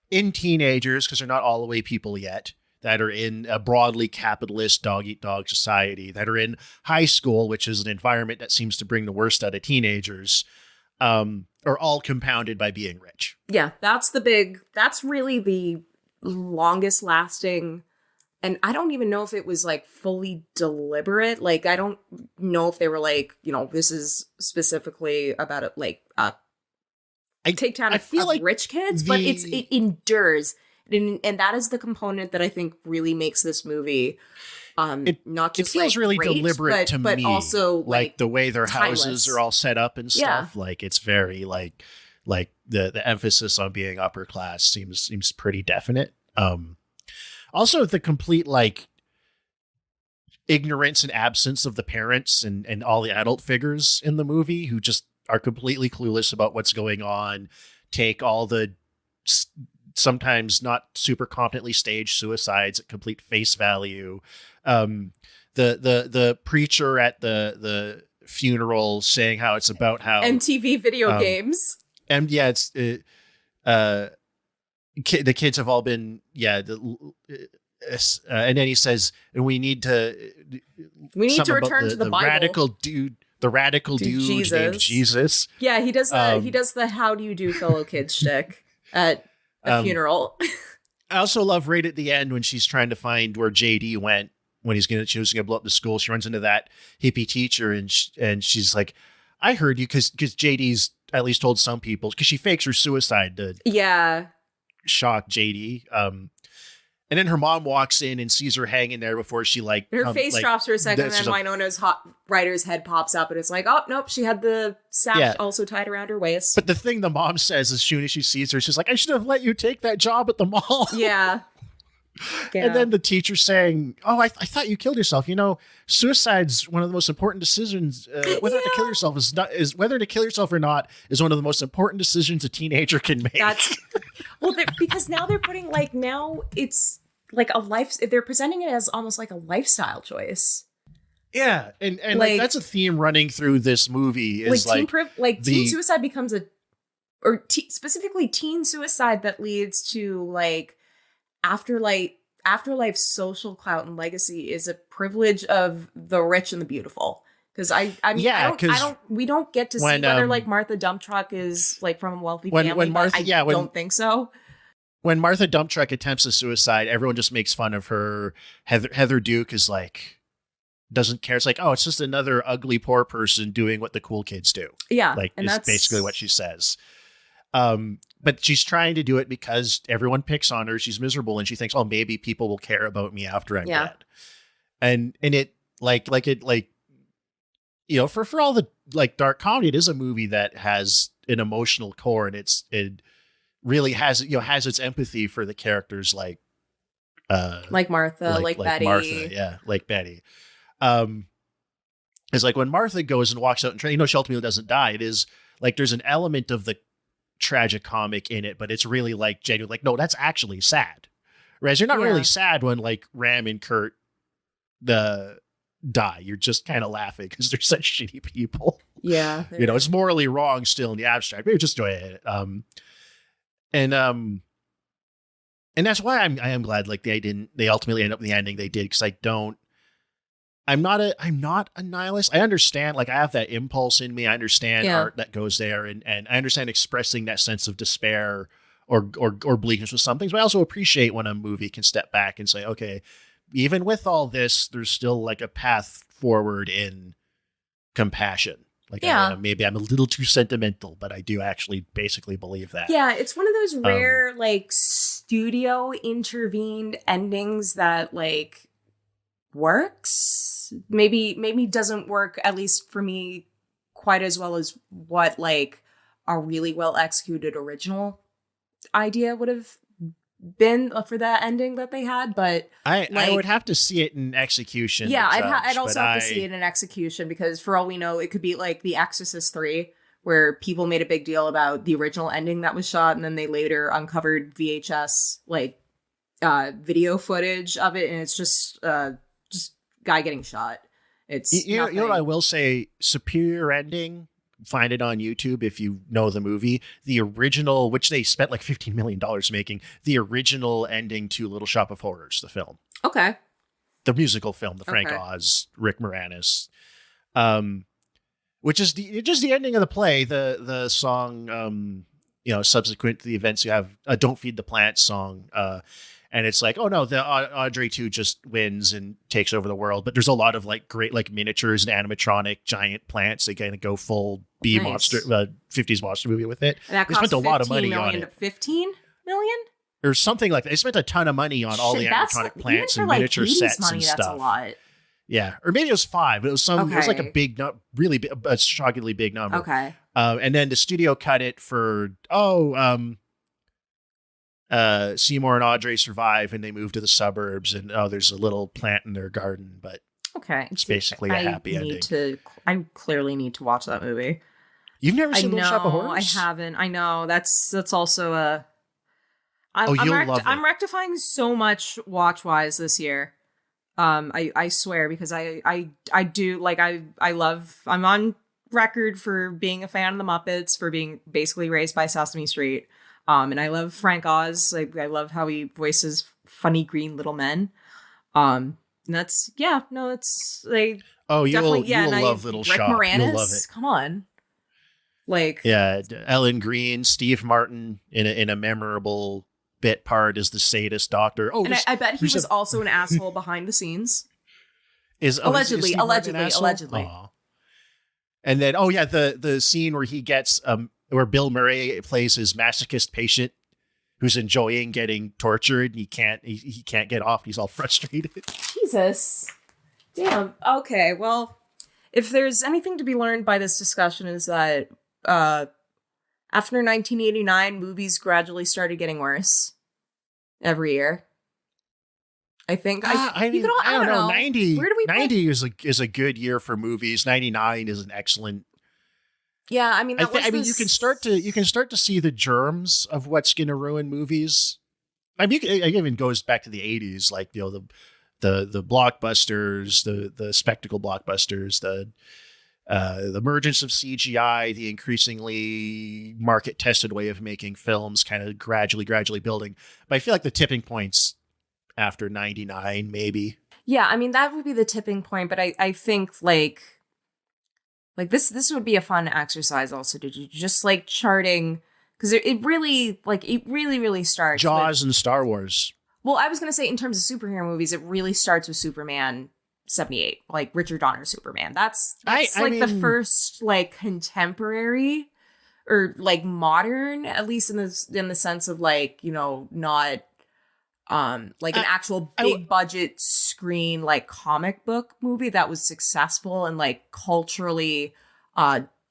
in teenagers, because they're not all the way people yet, that are in a broadly capitalist dog-eat-dog society, that are in high school, which is an environment that seems to bring the worst out of teenagers, are all compounded by being rich. Yeah, that's really the longest lasting. And I don't even know if it was like fully deliberate. Like, I don't know if they were like, you know, this is specifically about it, like takedown of like rich kids, but it endures. And that is the component that I think really makes this movie not just it feels like really great, deliberate to but me. Also like the way their timeless. houses are all set up and stuff. Yeah. Like it's very like the emphasis on being upper class seems pretty definite. Also the complete like ignorance and absence of the parents and all the adult figures in the movie who just are completely clueless about what's going on, take all the sometimes not super competently staged suicides at complete face value. The preacher at the funeral saying how it's about how MTV video games. And yeah, it's the kids have all been and then he says, and we need to return to the Bible. The radical dude Jesus. named Jesus. Yeah, he does the how do you do fellow kids shtick at a funeral. I also love right at the end when she's trying to find where JD went when she was gonna blow up the school. She runs into that hippie teacher and she's like, I heard you because JD's at least told some people, because she fakes her suicide to shock JD. And then her mom walks in and sees her hanging there before she like her face drops for a second, and then Winona's writer's head pops up, and it's like, oh nope, she had the sash also tied around her waist. But the thing the mom says as soon as she sees her, she's like, I should have let you take that job at the mall. Yeah. And then the teacher saying, oh, I thought you killed yourself. You know, suicide's one of the most important decisions. Whether to kill yourself whether to kill yourself or not is one of the most important decisions a teenager can make. That's because now they're putting now it's like a life. They're presenting it as almost like a lifestyle choice. Yeah, and like, that's a theme running through this movie. Is teen suicide becomes specifically teen suicide that leads to like afterlife social clout and legacy is a privilege of the rich and the beautiful. Because we don't get to see whether like Martha Dump Truck is like from a wealthy family. I don't think so. When Martha Dump Truck attempts a suicide, everyone just makes fun of her. Heather Duke is like, doesn't care. It's like, oh, it's just another ugly poor person doing what the cool kids do. Yeah, like and that's basically what she says. But she's trying to do it because everyone picks on her. She's miserable, and she thinks, oh, maybe people will care about me after I'm dead. And it you know, for all the like dark comedy, it is a movie that has an emotional core, and it really has its empathy for the characters like Martha, like Betty. Martha, like Betty. It's like when Martha goes and walks out and she ultimately doesn't die. It is like there's an element of the tragicomic in it, but it's really like genuine. Like, no, that's actually sad. Whereas you're not really sad when like Ram and Kurt die. You're just kind of laughing because they're such shitty people. Yeah, it's morally wrong still in the abstract, but you're just enjoying it. And that's why I am glad like they ultimately end up in the ending they did, because I'm not a nihilist. I understand, like I have that impulse in me. I understand art that goes there, and I understand expressing that sense of despair or bleakness with some things, but I also appreciate when a movie can step back and say, okay, even with all this, there's still like a path forward in compassion. Like, maybe I'm a little too sentimental, but I do actually basically believe that. Yeah, it's one of those rare, like, studio intervened endings that, like, works. Maybe doesn't work, at least for me, quite as well as what, like, a really well executed original idea would have been for that ending that they had, but I would have to see it in execution. Yeah, I'd also have to see it in execution, because for all we know, it could be like The Exorcist 3, where people made a big deal about the original ending that was shot, and then they later uncovered VHS like video footage of it, and it's just guy getting shot. It's you know what I will say, superior ending. Find it on YouTube if you know the movie. The original, which they spent like $15 million making, the original ending to Little Shop of Horrors, the film. Okay. The musical film, the Frank Oz, Rick Moranis, which is just the ending of the play. The song, subsequent to the events, you have a "Don't Feed the Plants" song. And it's like, oh no, the Audrey 2 just wins and takes over the world. But there's a lot of like great like miniatures and animatronic giant plants. They kind of go full B monster, 50s monster movie with it. And that they spent a lot of money on it. 15 million? Or something like that. They spent a ton of money on all the animatronic plants and miniature sets and stuff. That's a lot. Yeah, or maybe it was 5. It was some. It was like a big, really big, a shockingly big number. Okay. And then the studio cut it for Seymour and Audrey survive and they move to the suburbs, and there's a little plant in their garden, but it's basically a happy ending. I clearly need to watch that movie. You've never seen Little Shop of Horrors? I haven't. I know that's also a. You'll love it. I'm rectifying so much watch-wise this year. I swear, because I do like I'm on record for being a fan of the Muppets, for being basically raised by Sesame Street. And I love Frank Oz. Like, I love how he voices funny green little men. And that's like, you will love Little Shop. Rick Moranis, you'll love it. Come on, like, yeah, Ellen Green, Steve Martin in a memorable bit part as the sadist doctor. Oh, and I bet he was also an asshole behind the scenes. Allegedly. Aww. And then the scene where he gets where Bill Murray plays his masochist patient who's enjoying getting tortured and he can't get off. He's all frustrated. Jesus. Damn. Okay. Well, if there's anything to be learned by this discussion is that after 1989, movies gradually started getting worse every year. I think. I don't know. 90. Where do we 90 is a good year for movies. 99 is an excellent. Yeah, I mean, you can start to see the germs of what's going to ruin movies. I mean, it even goes back to the 80s, like the blockbusters, the spectacle blockbusters, the emergence of CGI, the increasingly market tested way of making films, kind of gradually building. But I feel like the tipping points after 99, maybe. Yeah, I mean, that would be the tipping point. But I think like this would be a fun exercise also to do, just like charting, because it really starts Jaws and Star Wars. Well, I was going to say in terms of superhero movies, it really starts with Superman 78, like Richard Donner's Superman. That's the first like contemporary or like modern, at least in the sense of like, not like an actual big budget screen like comic book movie that was successful and like culturally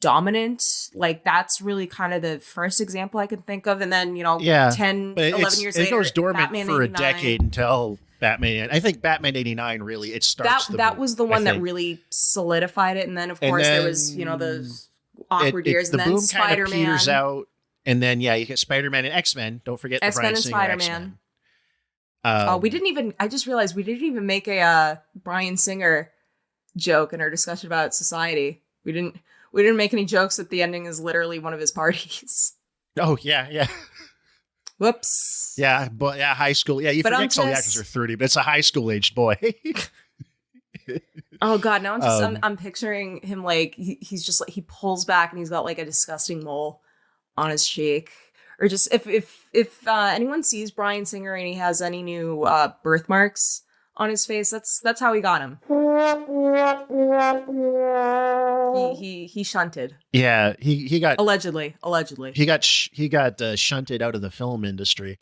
dominant. Like that's really kind of the first example I can think of. And then 11 years later it goes dormant Batman for 89. a decade until Batman. I think Batman 89 really it starts that was the one that really solidified it. And then of course there was those awkward years, and the then boom Spider-Man kind of peters out, and then you get Spider-Man and X-Men. Don't forget the Bryan Singer Spider-Man. X-Men. I just realized we didn't even make a Bryan Singer joke in our discussion about Society. We didn't make any jokes that the ending is literally one of his parties. Oh yeah. Whoops. Yeah, but high school. Yeah, you forget all the actors are 30, but it's a high school aged boy. Oh God, now I'm picturing him like he's just like he pulls back and he's got like a disgusting mole on his cheek. or just if anyone sees Bryan Singer and he has any new birthmarks on his face, that's how he got him. He shunted. Yeah, he got allegedly. He got shunted out of the film industry.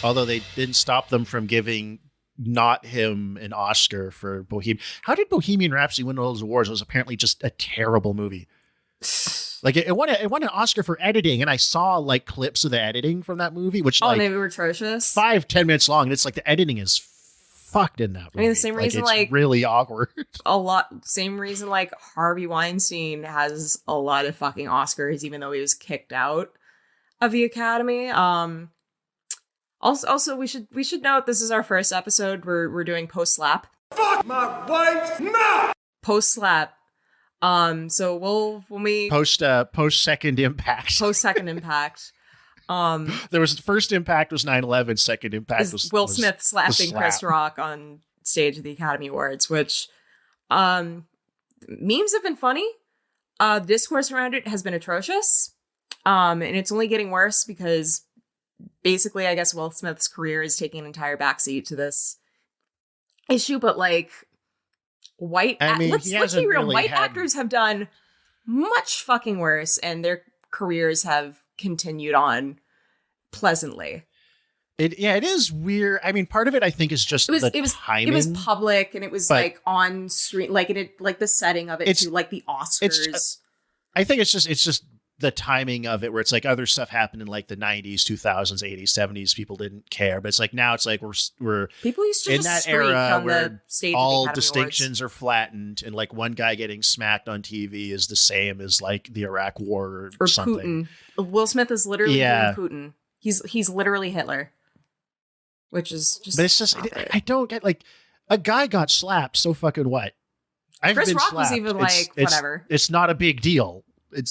Although they didn't stop them from giving not him an Oscar for Bohemian. How did Bohemian Rhapsody win all those awards? It was apparently just a terrible movie. Like it won an Oscar for editing, and I saw like clips of the editing from that movie, which they were atrocious. 5-10 minutes long, and it's like the editing is fucked in that movie. I mean, the same reason it's really awkward. Same reason like Harvey Weinstein has a lot of fucking Oscars, even though he was kicked out of the Academy. Also, we should note this is our first episode. We're doing post slap. Fuck my wife's mouth! Post slap. So when we post second impact. Post second impact. There was first impact was 9/11. Second impact was Will Smith slapping slap. Chris Rock on stage at the Academy Awards, which memes have been funny. Discourse around it has been atrocious. And it's only getting worse because basically, I guess Will Smith's career is taking an entire backseat to this issue. But like, let's be real. White actors have done much fucking worse, and their careers have continued on pleasantly. It is weird. I mean, part of it I think is just the timing. It was public, and it was like on screen, like like the setting of it too, like the Oscars. I think it's just the timing of it, where it's like other stuff happened in like the 90s, 2000s, 80s, 70s. People didn't care, but it's like now it's like we're people used to in just that era where where all distinctions are flattened, and like one guy getting smacked on TV is the same as like the Iraq War or something. Putin. Will Smith is literally doing Putin. He's literally Hitler, which is just. But it's just I don't get, like, a guy got slapped. So fucking what? Chris Rock was even like whatever. It's not a big deal.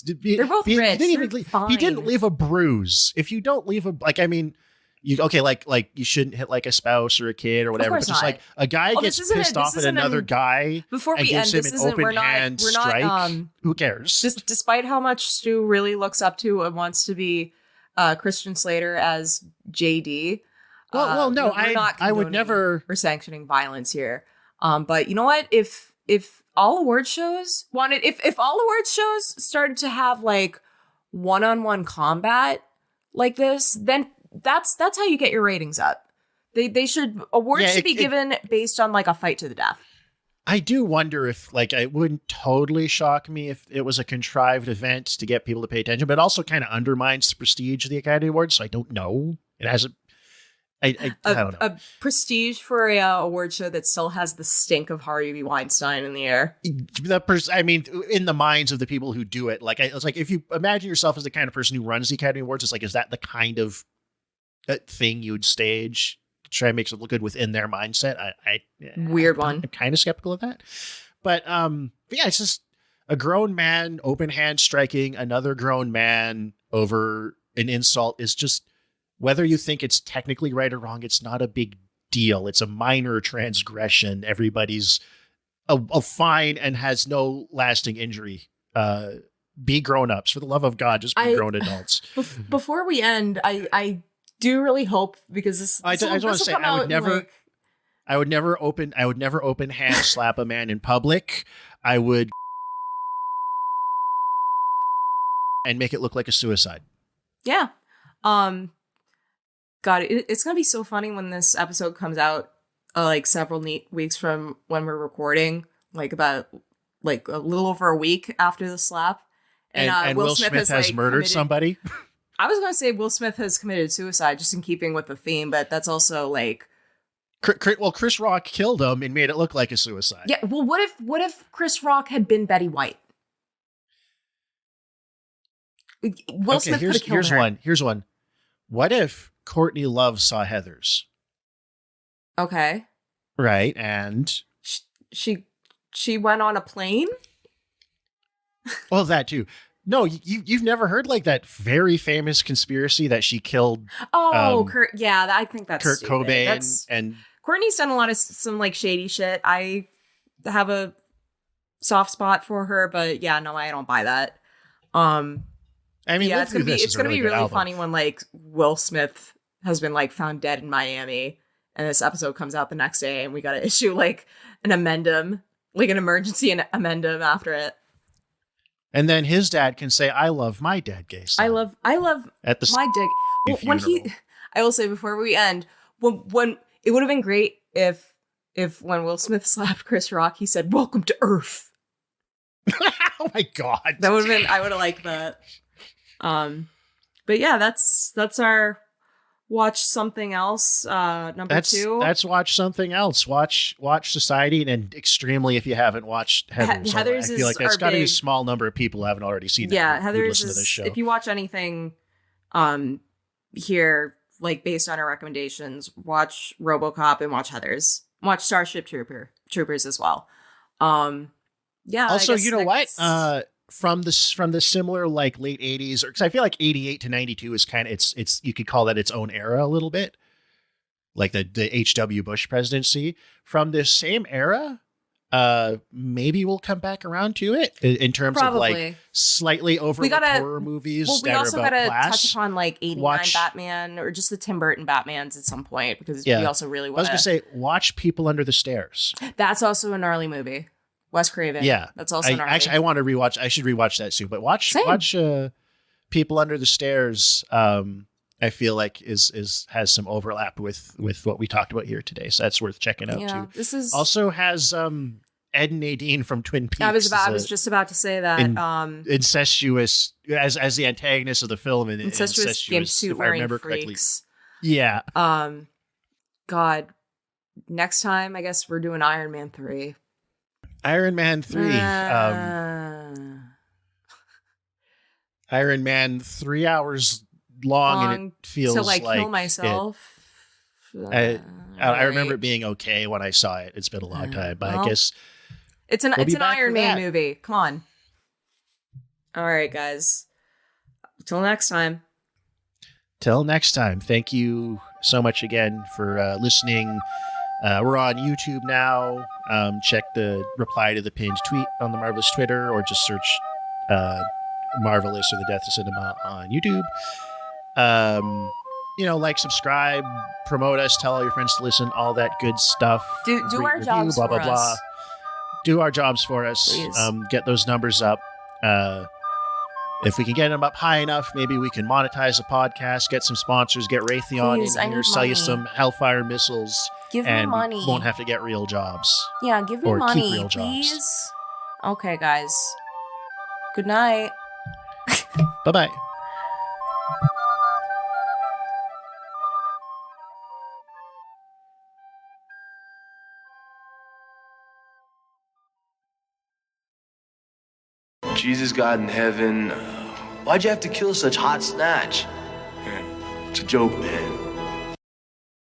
They're both rich. He didn't leave a bruise. If you don't leave a, like, I mean, you you shouldn't hit like a spouse or a kid or whatever. But just like a guy gets pissed off at another guy before and we gives end, him an open hand strike. Who cares? Despite how much Stu really looks up to and wants to be Christian Slater as JD. Well, no, I would never. We're sanctioning violence here. But you know what? If all award shows if all award shows started to have like one-on-one combat like this, then that's how you get your ratings up. Awards should be given based on like a fight to the death. I do wonder if, like, it wouldn't totally shock me if it was a contrived event to get people to pay attention, but it also kind of undermines the prestige of the Academy Awards. So I don't know. It has I don't know. A prestige for a award show that still has the stink of Harvey Weinstein in the air. I mean, in the minds of the people who do it, like, it's like if you imagine yourself as the kind of person who runs the Academy Awards, it's like, is that the kind of thing you'd stage to try and make it look good within their mindset? Weird one. I'm kind of skeptical of that, but yeah, it's just a grown man open hand striking another grown man over an insult is just. Whether you think it's technically right or wrong, it's not a big deal. It's a minor transgression. Everybody's a fine and has no lasting injury. Be grown-ups. For the love of God, just be grown adults. Before we end, I do really hope, because this I just want to say I would never open hand slap a man in public. I would and make it look like a suicide. Yeah. God, it's going to be so funny when this episode comes out, like several weeks from when we're recording, like about like a little over a week after the slap. And Will Smith has like, murdered somebody. I was going to say Will Smith has committed suicide, just in keeping with the theme, but that's also like. Well, Chris Rock killed him and made it look like a suicide. Yeah. Well, what if Chris Rock had been Betty White? Will Smith could have killed her. Here's one. What if Courtney Love saw Heathers? Okay. Right, and she went on a plane? Well, that too. No, you've never heard like that very famous conspiracy that she killed. Oh, Kurt. Yeah, I think that's Kurt stupid. Cobain and Courtney's done a lot of some like shady shit. I have a soft spot for her, but yeah, no, I don't buy that. I mean, yeah, Live it's gonna Through be This is a really good album. funny when like Will Smith has been like found dead in Miami, and this episode comes out the next day, and we got to issue like an amendum, like an emergency amendum after it. And then his dad can say, "I love my dead gay son." I love At the my dick. Well, when funeral. I will say before we end, when it would have been great if when Will Smith slapped Chris Rock, he said, "Welcome to Earth." Oh my god, That would have been. I would have liked that. But yeah, that's our watch something else. Number 2. That's watch something else. Watch Society, and extremely if you haven't watched Heathers. Heathers I feel like that's our got to be a big- small number of people who haven't already seen it. Yeah, who Heathers listen to this is. show. If you watch anything, here like based on our recommendations, watch RoboCop and watch Heathers. Watch Starship Troopers as well. Yeah. Also, you know what? From the similar like late 80s, or because I feel like 88 to 92 is kind of it's you could call that its own era a little bit, like the H.W. Bush presidency. From this same era, maybe we'll come back around to it in terms of like slightly overlooked horror movies we that also are about gotta class. touch upon like 89 Batman or just the Tim Burton Batmans at some point, because we also really want I was gonna say watch People Under the Stairs. That's also a gnarly movie. Wes Craven. Yeah, that's also gnarly. Actually, I want to rewatch. I should rewatch that soon. But watch People Under the Stairs. I feel like has some overlap with what we talked about here today, so that's worth checking out too. This is also has Ed and Nadine from Twin Peaks. I was just about to say that incestuous as the antagonist of the film, and incestuous if I remember correctly. Yeah. God, next time I guess we're doing Iron Man 3. Iron Man 3. Iron Man 3 hours long and it feels to like kill myself. I remember it being okay when I saw it. It's been a long time, but I guess it's an Iron Man movie. Come on. All right, guys. Till next time. Till next time. Thank you so much again for listening. We're on YouTube now. Check the reply to the pinned tweet on the Marvelous Twitter, or just search Marvelous or The Death of Cinema on YouTube. Like, subscribe, promote us, tell all your friends to listen, all that good stuff. Do our jobs blah, for blah, blah. us. Do our jobs for us. Please. Get those numbers up. If we can get them up high enough, maybe we can monetize the podcast, get some sponsors, get Raytheon in here, sell you some Hellfire missiles. Give me money. We won't have to get real jobs. Yeah, give me or money, keep real please. Jobs. Okay, guys. Good night. Bye-bye. Jesus, God in heaven, why'd you have to kill such hot snatch? It's a joke, man.